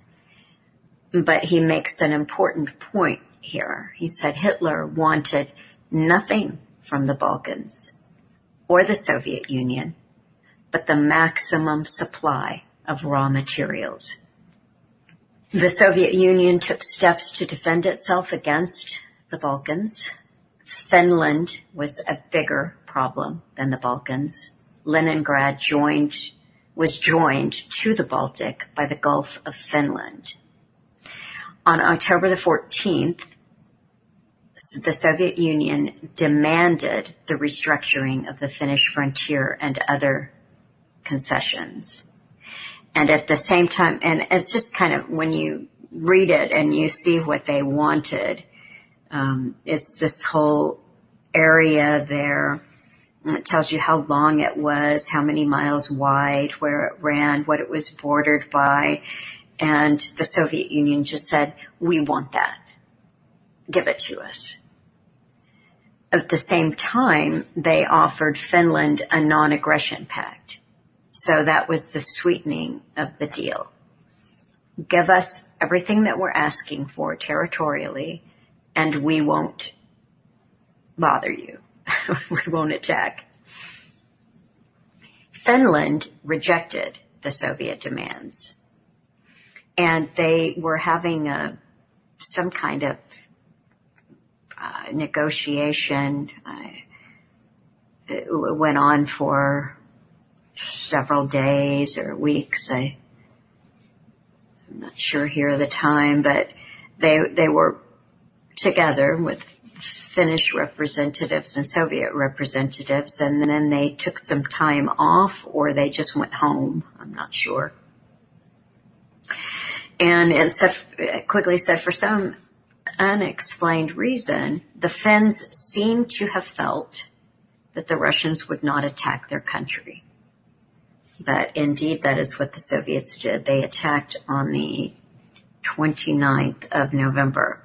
But he makes an important point here. He said Hitler wanted nothing from the Balkans or the Soviet Union, but the maximum supply of raw materials. The Soviet Union took steps to defend itself against the Balkans. Finland was a bigger problem than the Balkans. Leningrad was joined to the Baltic by the Gulf of Finland. On October the 14th, the Soviet Union demanded the restructuring of the Finnish frontier and other concessions. And at the same time, and it's just kind of, when you read it and you see what they wanted, it's this whole area there. It tells you how long it was, how many miles wide, where it ran, what it was bordered by. And the Soviet Union just said, we want that. Give it to us. At the same time, they offered Finland a non-aggression pact. So that was the sweetening of the deal. Give us everything that we're asking for territorially, and we won't bother you. We won't attack. Finland rejected the Soviet demands, and they were having some kind of negotiation. It went on for several days or weeks. I'm not sure here at the time, but they were together with Finnish representatives and Soviet representatives, and then they took some time off, or they just went home. I'm not sure. And Quigley said, for some unexplained reason, the Finns seemed to have felt that the Russians would not attack their country. But indeed, that is what the Soviets did. They attacked on the 29th of November.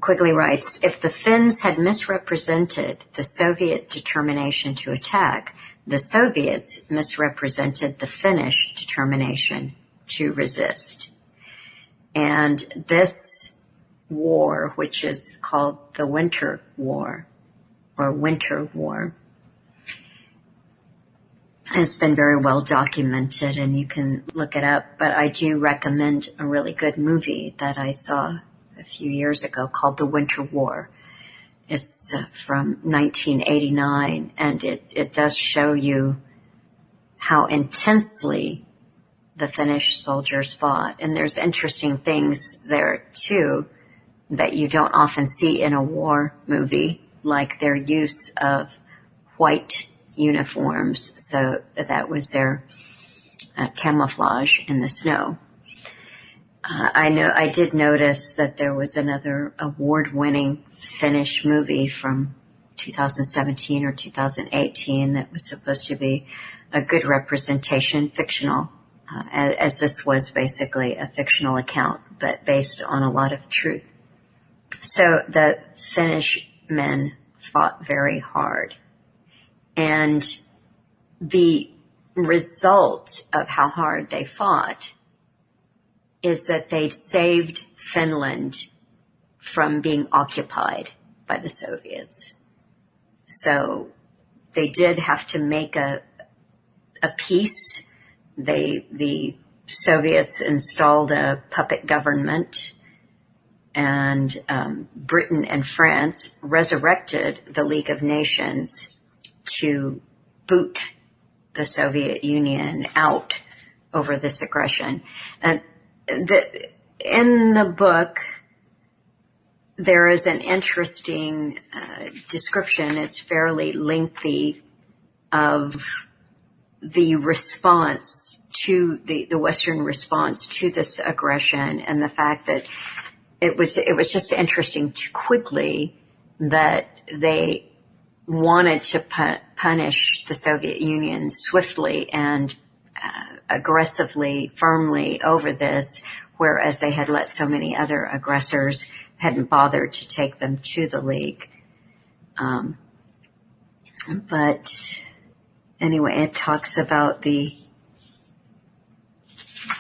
Quigley writes, if the Finns had misrepresented the Soviet determination to attack, the Soviets misrepresented the Finnish determination to resist. And this war, which is called the Winter War, or Winter War, has been very well documented, and you can look it up. But I do recommend a really good movie that I saw a few years ago called The Winter War. It's from 1989, and it does show you how intensely the Finnish soldiers fought. And there's interesting things there, too, that you don't often see in a war movie, like their use of white uniforms. So that was their camouflage in the snow. I did notice that there was another award-winning Finnish movie from 2017 or 2018 that was supposed to be a good representation, fictional as this was basically a fictional account, but based on a lot of truth. So the Finnish men fought very hard. And the result of how hard they fought is that they saved Finland from being occupied by the Soviets. So they did have to make a peace. The Soviets installed a puppet government, and Britain and France resurrected the League of Nations to boot the Soviet Union out over this aggression. And in the book, there is an interesting description. It's fairly lengthy of the response to the Western response to this aggression, and the fact that it was just interesting to Quigley that they wanted to punish the Soviet Union swiftly and aggressively, firmly over this, whereas they had let so many other aggressors, hadn't bothered to take them to the League. But anyway, it talks about the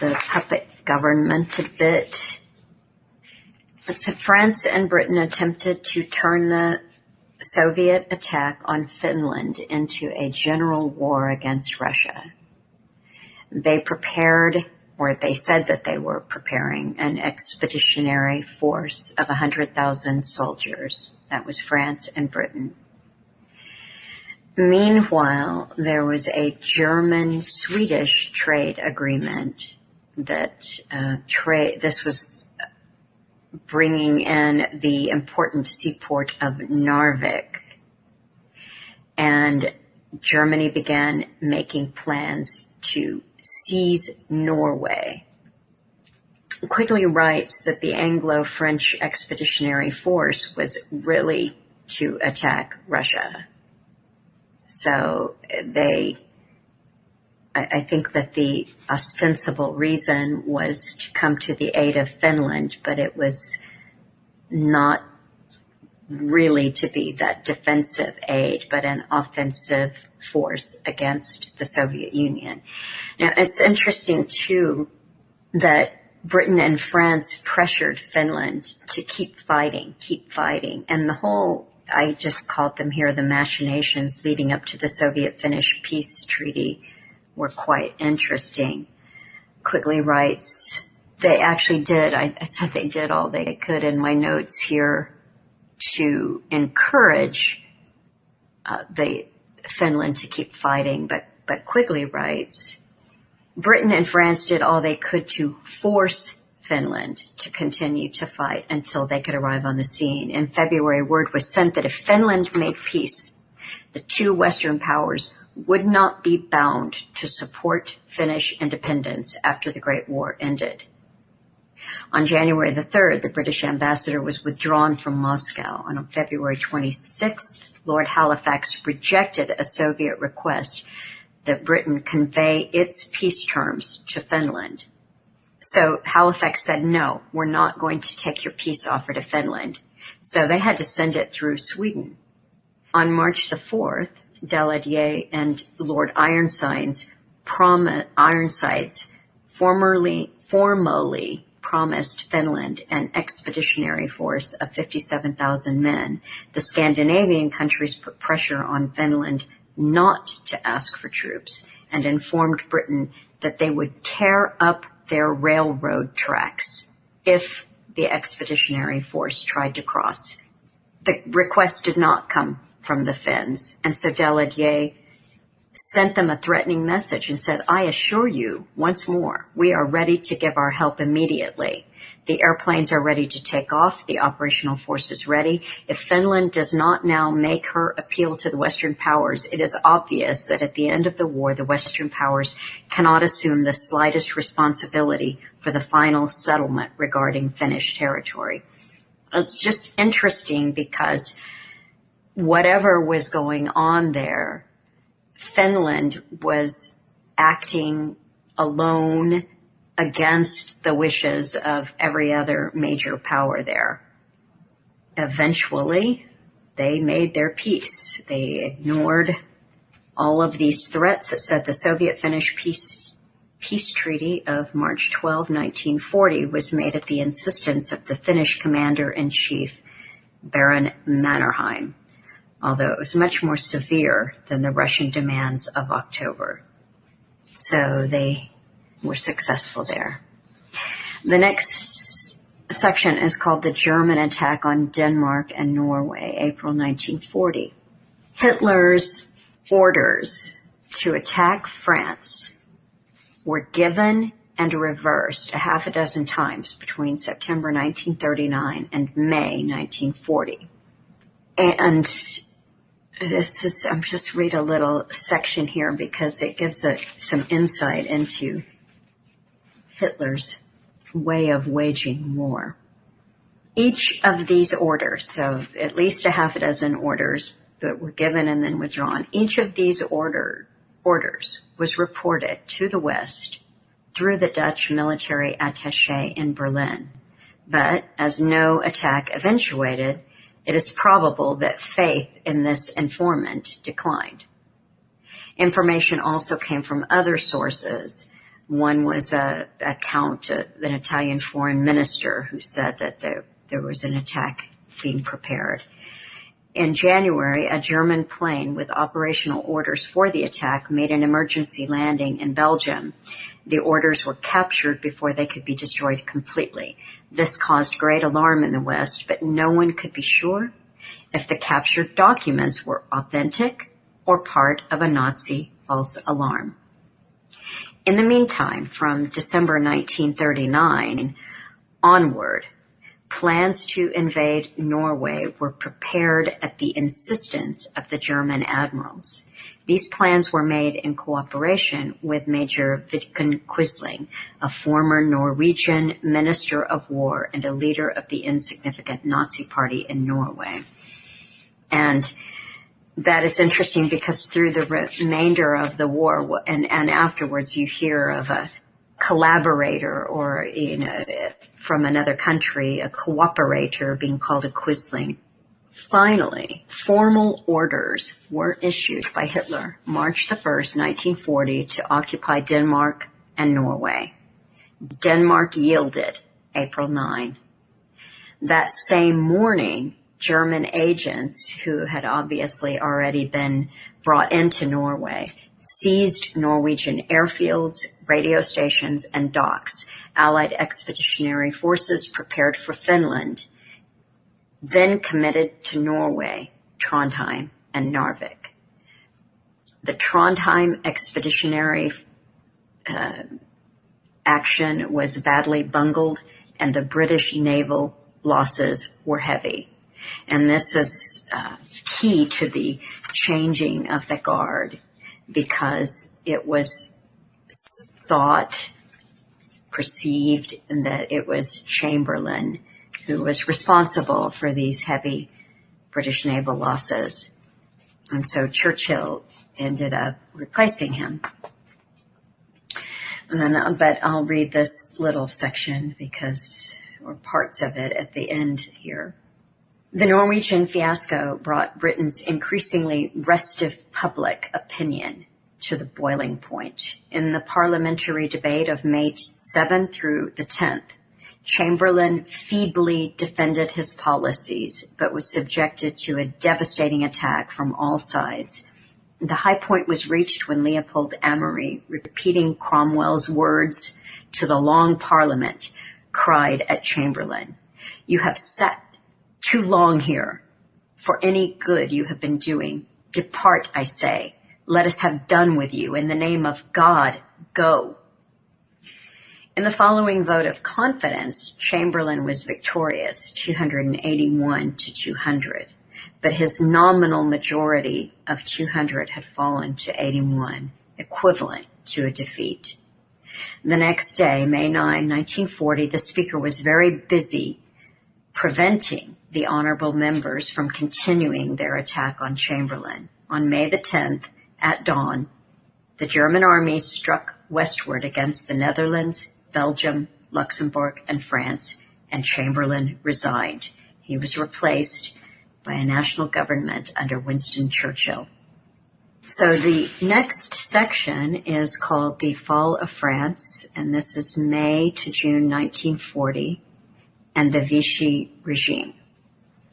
puppet government a bit. So France and Britain attempted to turn the Soviet attack on Finland into a general war against Russia. They prepared, or they said that they were preparing, an expeditionary force of 100,000 soldiers. That was France and Britain. Meanwhile, there was a German-Swedish trade agreement that this was bringing in the important seaport of Narvik. And Germany began making plans to seize Norway. Quigley writes that the Anglo-French expeditionary force was really to attack Russia. So I think that the ostensible reason was to come to the aid of Finland, but it was not really to be that defensive aid, but an offensive force against the Soviet Union. Now, it's interesting, too, that Britain and France pressured Finland to keep fighting. And the whole, I just called them here the machinations leading up to the Soviet-Finnish peace treaty, were quite interesting. Quigley writes, they actually did, I said they did all they could in my notes here to encourage the Finland to keep fighting, but Quigley writes, Britain and France did all they could to force Finland to continue to fight until they could arrive on the scene. In February, word was sent that if Finland made peace, the two Western powers would not be bound to support Finnish independence after the Great War ended. On January the 3rd, the British ambassador was withdrawn from Moscow, and on February 26th, Lord Halifax rejected a Soviet request that Britain convey its peace terms to Finland. So Halifax said, no, we're not going to take your peace offer to Finland. So they had to send it through Sweden. On March the 4th, Daladier and Lord Ironsides formally promised Finland an expeditionary force of 57,000 men. The Scandinavian countries put pressure on Finland not to ask for troops and informed Britain that they would tear up their railroad tracks if the expeditionary force tried to cross. The request did not come from the Finns, and so Daladier sent them a threatening message and said, I assure you, once more, we are ready to give our help immediately. The airplanes are ready to take off. The operational force is ready. If Finland does not now make her appeal to the Western powers, it is obvious that at the end of the war, the Western powers cannot assume the slightest responsibility for the final settlement regarding Finnish territory. It's just interesting because whatever was going on there, Finland was acting alone against the wishes of every other major power there. Eventually, they made their peace. They ignored all of these threats. It said the Soviet-Finnish peace treaty of March 12, 1940 was made at the insistence of the Finnish commander-in-chief, Baron Mannerheim, although it was much more severe than the Russian demands of October. So they were successful there. The next section is called the German attack on Denmark and Norway, April 1940. Hitler's orders to attack France were given and reversed a half a dozen times between September 1939 and May 1940. And this is, I'm just read a little section here because it gives some insight into Hitler's way of waging war. Each of these orders, so at least a half a dozen orders that were given and then withdrawn, each of these orders was reported to the West through the Dutch military attaché in Berlin. But as no attack eventuated, it is probable that faith in this informant declined. Information also came from other sources. One was an account of an Italian foreign minister who said that there was an attack being prepared. In January, a German plane with operational orders for the attack made an emergency landing in Belgium. The orders were captured before they could be destroyed completely. This caused great alarm in the West, but no one could be sure if the captured documents were authentic or part of a Nazi false alarm. In the meantime, from December 1939 onward, plans to invade Norway were prepared at the insistence of the German admirals. These plans were made in cooperation with Major Vidkun Quisling, a former Norwegian Minister of War and a leader of the insignificant Nazi Party in Norway. And that is interesting because through the remainder of the war and afterwards you hear of a collaborator or, from another country, a cooperator being called a Quisling. Finally, formal orders were issued by Hitler March the 1st, 1940 to occupy Denmark and Norway. Denmark yielded April 9. That same morning, German agents who had obviously already been brought into Norway seized Norwegian airfields, radio stations, and docks. Allied expeditionary forces prepared for Finland, then committed to Norway, Trondheim, and Narvik. The Trondheim expeditionary action was badly bungled, and the British naval losses were heavy. And this is key to the changing of the guard, because it was thought, perceived, that it was Chamberlain who was responsible for these heavy British naval losses. And so Churchill ended up replacing him. But I'll read this little section or parts of it at the end here. The Norwegian fiasco brought Britain's increasingly restive public opinion to the boiling point. In the parliamentary debate of May 7 through the 10th, Chamberlain feebly defended his policies, but was subjected to a devastating attack from all sides. The high point was reached when Leopold Amory, repeating Cromwell's words to the Long Parliament, cried at Chamberlain, "You have sat too long here. For any good you have been doing, depart, I say. Let us have done with you. In the name of God, go." In the following vote of confidence, Chamberlain was victorious, 281 to 200, but his nominal majority of 200 had fallen to 81, equivalent to a defeat. The next day, May 9, 1940, the Speaker was very busy preventing the honorable members from continuing their attack on Chamberlain. On May the 10th, at dawn, the German army struck westward against the Netherlands, Belgium, Luxembourg, and France, and Chamberlain resigned. He was replaced by a national government under Winston Churchill. So the next section is called The Fall of France, and this is May to June 1940, and the Vichy Regime.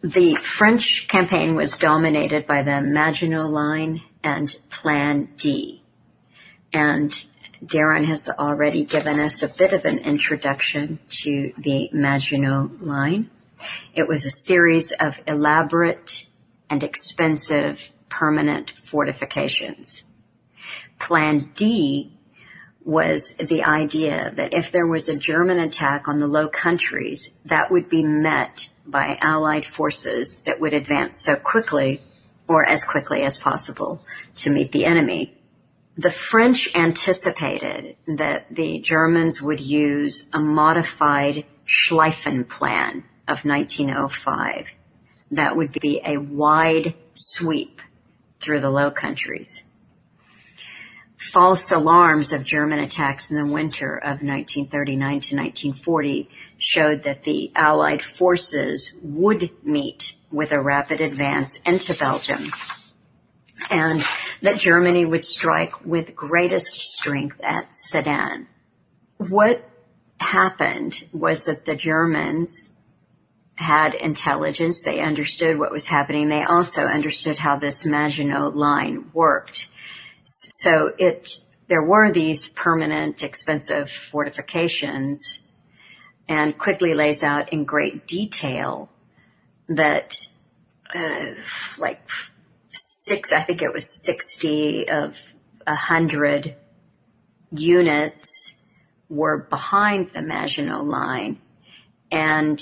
The French campaign was dominated by the Maginot Line and Plan D. And Darin has already given us a bit of an introduction to the Maginot Line. It was a series of elaborate and expensive permanent fortifications. Plan D was the idea that if there was a German attack on the Low Countries, that would be met by Allied forces that would advance so quickly, or as quickly as possible, to meet the enemy. The French anticipated that the Germans would use a modified Schlieffen Plan of 1905. That would be a wide sweep through the Low Countries. False alarms of German attacks in the winter of 1939 to 1940 showed that the Allied forces would meet with a rapid advance into Belgium, and that Germany would strike with greatest strength at Sedan. What happened was that the Germans had intelligence. They understood what was happening. They also understood how this Maginot Line worked. So there were these permanent, expensive fortifications, and Quigley lays out in great detail that I think it was 60 of 100 units were behind the Maginot Line, and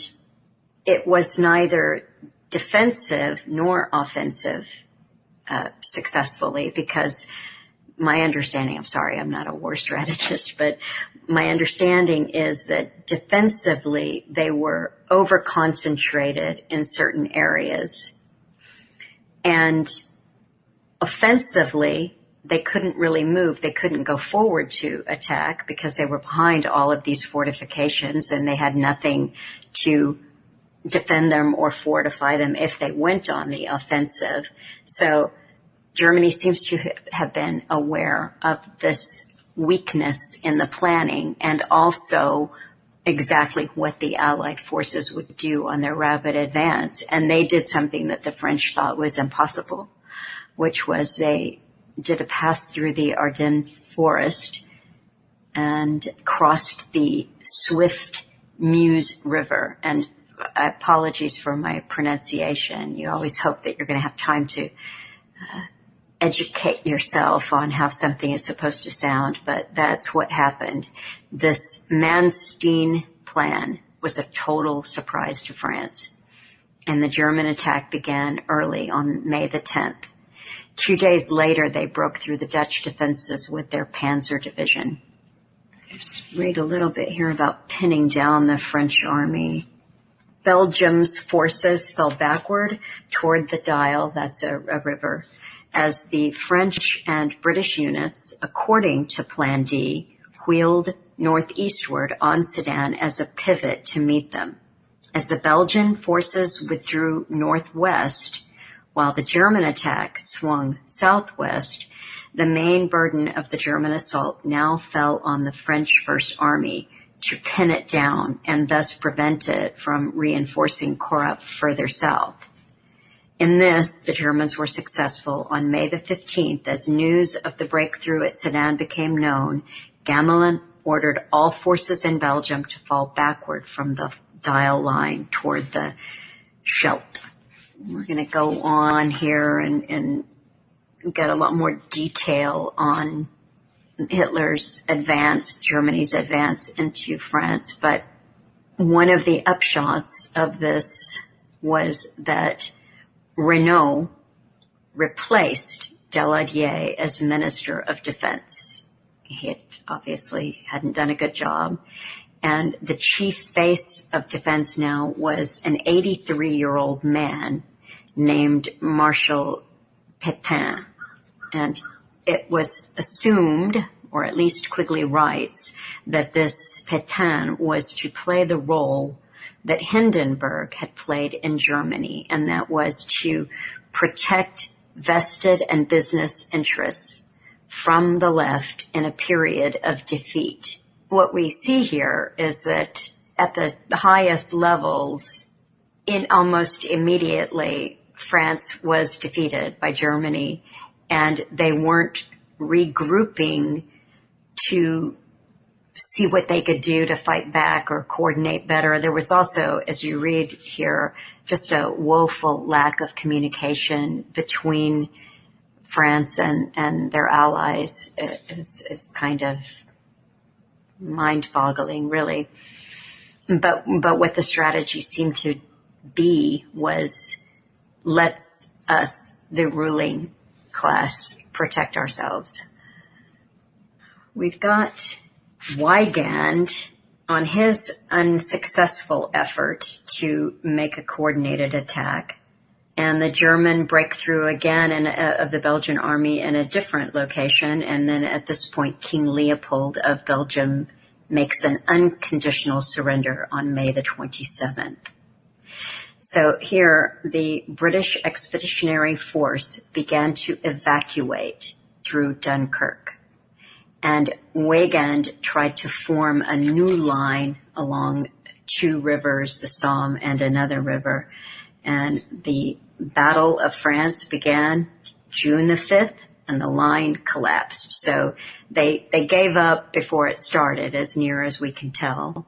it was neither defensive nor offensive successfully, because my understanding, I'm sorry, I'm not a war strategist, but my understanding is that defensively they were over-concentrated in certain areas, and offensively they couldn't really move. They couldn't go forward to attack because they were behind all of these fortifications, and they had nothing to defend them or fortify them if they went on the offensive. So Germany seems to have been aware of this weakness in the planning, and also exactly what the Allied forces would do on their rapid advance. And they did something that the French thought was impossible, which was they did a pass through the Ardennes forest and crossed the swift Meuse River. And apologies for my pronunciation. You always hope that you're going to have time to educate yourself on how something is supposed to sound, but that's what happened. This Manstein plan was a total surprise to France, and the German attack began early on May the 10th. 2 days later, they broke through the Dutch defenses with their Panzer Division. Just read a little bit here about pinning down the French army. Belgium's forces fell backward toward the Dial, that's a river, as the French and British units, according to Plan D, wheeled northeastward on Sedan as a pivot to meet them. As the Belgian forces withdrew northwest, while the German attack swung southwest, the main burden of the German assault now fell on the French First Army to pin it down and thus prevent it from reinforcing Corps further south. In this, the Germans were successful. On May the 15th, as news of the breakthrough at Sedan became known, Gamelin ordered all forces in Belgium to fall backward from the Dial line toward the Scheldt. We're going to go on here and get a lot more detail on Hitler's advance, Germany's advance into France. But one of the upshots of this was that Renault replaced Daladier as Minister of Defense. He obviously hadn't done a good job. And the chief face of defense now was an 83-year-old man named Marshal Pepin. And it was assumed, or at least Quigley writes, that this Pétain was to play the role that Hindenburg had played in Germany, and that was to protect vested and business interests from the left in a period of defeat. What we see here is that at the highest levels, almost immediately, France was defeated by Germany, and they weren't regrouping to see what they could do to fight back or coordinate better. There was also, as you read here, just a woeful lack of communication between France and their allies. It's kind of mind-boggling, really. But what the strategy seemed to be was, let's us, the ruling class, protect ourselves. We've got Weygand on his unsuccessful effort to make a coordinated attack, and the German breakthrough again of the Belgian army in a different location, and then at this point King Leopold of Belgium makes an unconditional surrender on May the 27th. So here the British Expeditionary Force began to evacuate through Dunkirk. And Weygand tried to form a new line along two rivers, the Somme and another river. And the Battle of France began June the 5th, and the line collapsed. So they gave up before it started, as near as we can tell.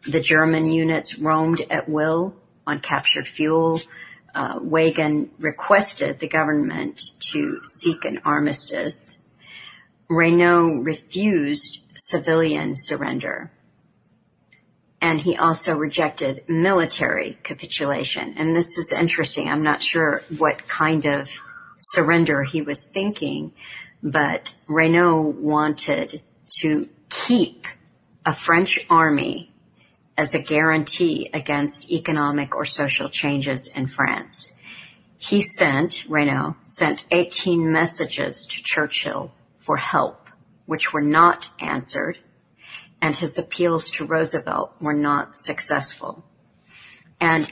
The German units roamed at will on captured fuel. Weygand requested the government to seek an armistice. Reynaud refused civilian surrender, and he also rejected military capitulation. And this is interesting. I'm not sure what kind of surrender he was thinking, but Reynaud wanted to keep a French army as a guarantee against economic or social changes in France. Reynaud sent 18 messages to Churchill for help, which were not answered, and his appeals to Roosevelt were not successful. And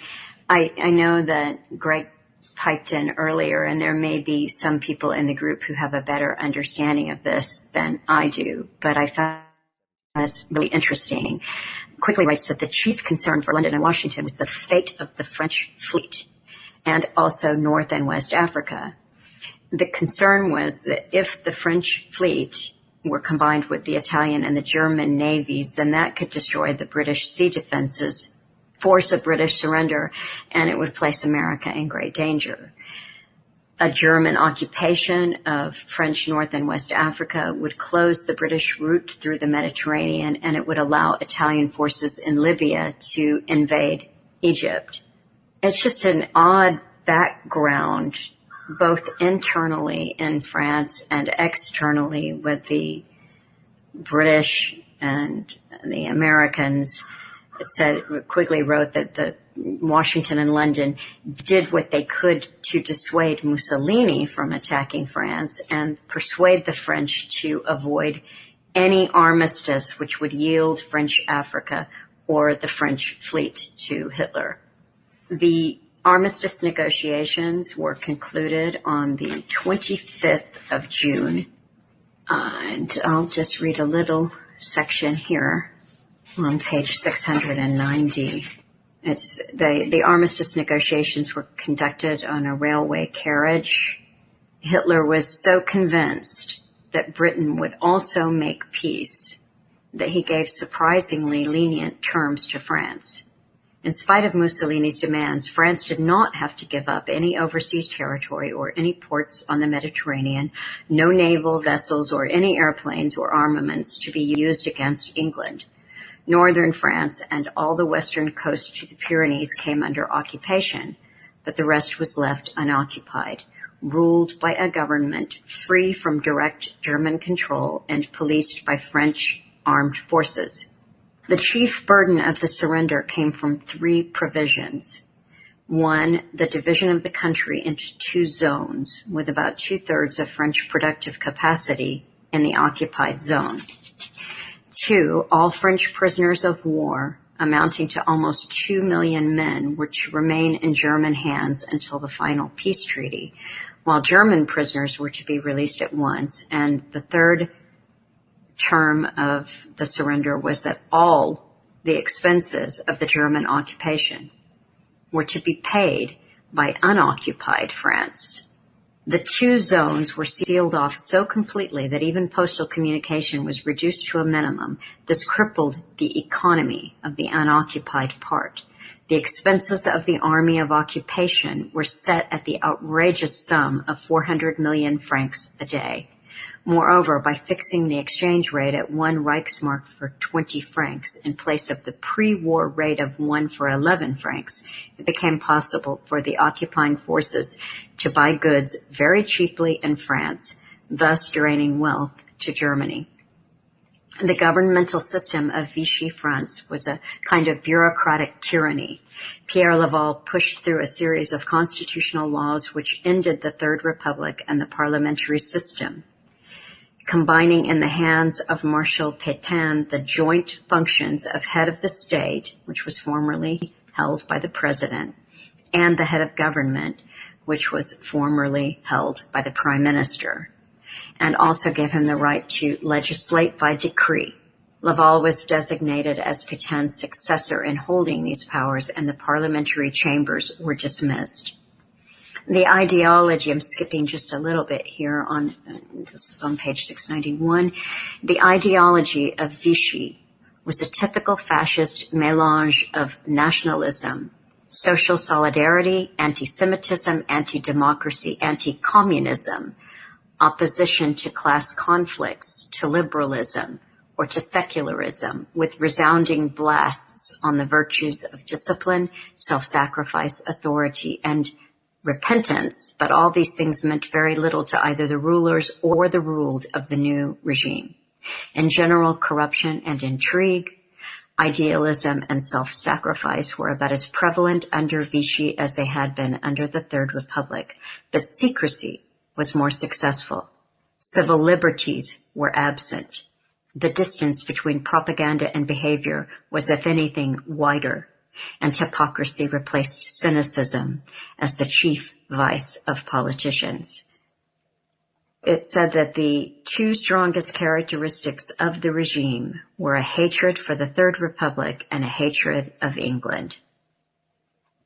I know that Greg piped in earlier, and there may be some people in the group who have a better understanding of this than I do, but I found this really interesting. Quigley writes that the chief concern for London and Washington was the fate of the French fleet, and also North and West Africa. The concern was that if the French fleet were combined with the Italian and the German navies, then that could destroy the British sea defenses, force a British surrender, and it would place America in great danger. A German occupation of French North and West Africa would close the British route through the Mediterranean, and it would allow Italian forces in Libya to invade Egypt. It's just an odd background, both internally in France and externally with the British and the Americans. It said, Quigley wrote that the Washington and London did what they could to dissuade Mussolini from attacking France and persuade the French to avoid any armistice which would yield French Africa or the French fleet to Hitler. The armistice negotiations were concluded on the 25th of June. And I'll just read a little section here on page 690. It's the armistice negotiations were conducted on a railway carriage. Hitler was so convinced that Britain would also make peace that he gave surprisingly lenient terms to France. In spite of Mussolini's demands, France did not have to give up any overseas territory or any ports on the Mediterranean, no naval vessels or any airplanes or armaments to be used against England. Northern France and all the western coast to the Pyrenees came under occupation, but the rest was left unoccupied, ruled by a government free from direct German control and policed by French armed forces. The chief burden of the surrender came from three provisions. One, the division of the country into two zones with about 2/3 of French productive capacity in the occupied zone. 2, all French prisoners of war, amounting to almost 2 million men, were to remain in German hands until the final peace treaty, while German prisoners were to be released at once. And the third term of the surrender was that all the expenses of the German occupation were to be paid by unoccupied France. The 2 zones were sealed off so completely that even postal communication was reduced to a minimum. This crippled the economy of the unoccupied part. The expenses of the army of occupation were set at the outrageous sum of 400 million francs a day. Moreover, by fixing the exchange rate at 1 Reichsmark for 20 francs in place of the pre-war rate of 1 for 11 francs, it became possible for the occupying forces to buy goods very cheaply in France, thus draining wealth to Germany. The governmental system of Vichy France was a kind of bureaucratic tyranny. Pierre Laval pushed through a series of constitutional laws which ended the Third Republic and the parliamentary system, combining in the hands of Marshal Pétain the joint functions of head of the state, which was formerly held by the president, and the head of government, which was formerly held by the prime minister, and also gave him the right to legislate by decree. Laval was designated as Petain's successor in holding these powers, and the parliamentary chambers were dismissed. The ideology, I'm skipping just a little bit here this is on page 691. The ideology of Vichy was a typical fascist mélange of nationalism, social solidarity, anti-Semitism, anti-democracy, anti-communism, opposition to class conflicts, to liberalism, or to secularism, with resounding blasts on the virtues of discipline, self-sacrifice, authority, and repentance, but all these things meant very little to either the rulers or the ruled of the new regime. In general, corruption and intrigue, idealism and self-sacrifice were about as prevalent under Vichy as they had been under the Third Republic, but secrecy was more successful. Civil liberties were absent. The distance between propaganda and behavior was, if anything, wider, and hypocrisy replaced cynicism as the chief vice of politicians. It said that the 2 strongest characteristics of the regime were a hatred for the Third Republic and a hatred of England.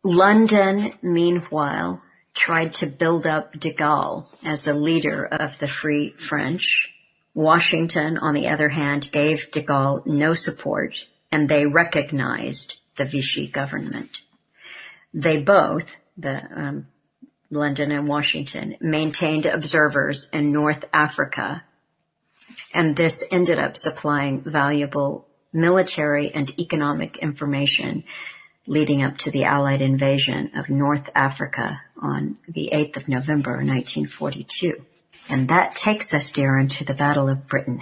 London, meanwhile, tried to build up de Gaulle as a leader of the Free French. Washington, on the other hand, gave de Gaulle no support, and they recognized the Vichy government. They both, London and Washington, maintained observers in North Africa, and this ended up supplying valuable military and economic information leading up to the Allied invasion of North Africa on the 8th of November, 1942. And that takes us, Darin, to the Battle of Britain.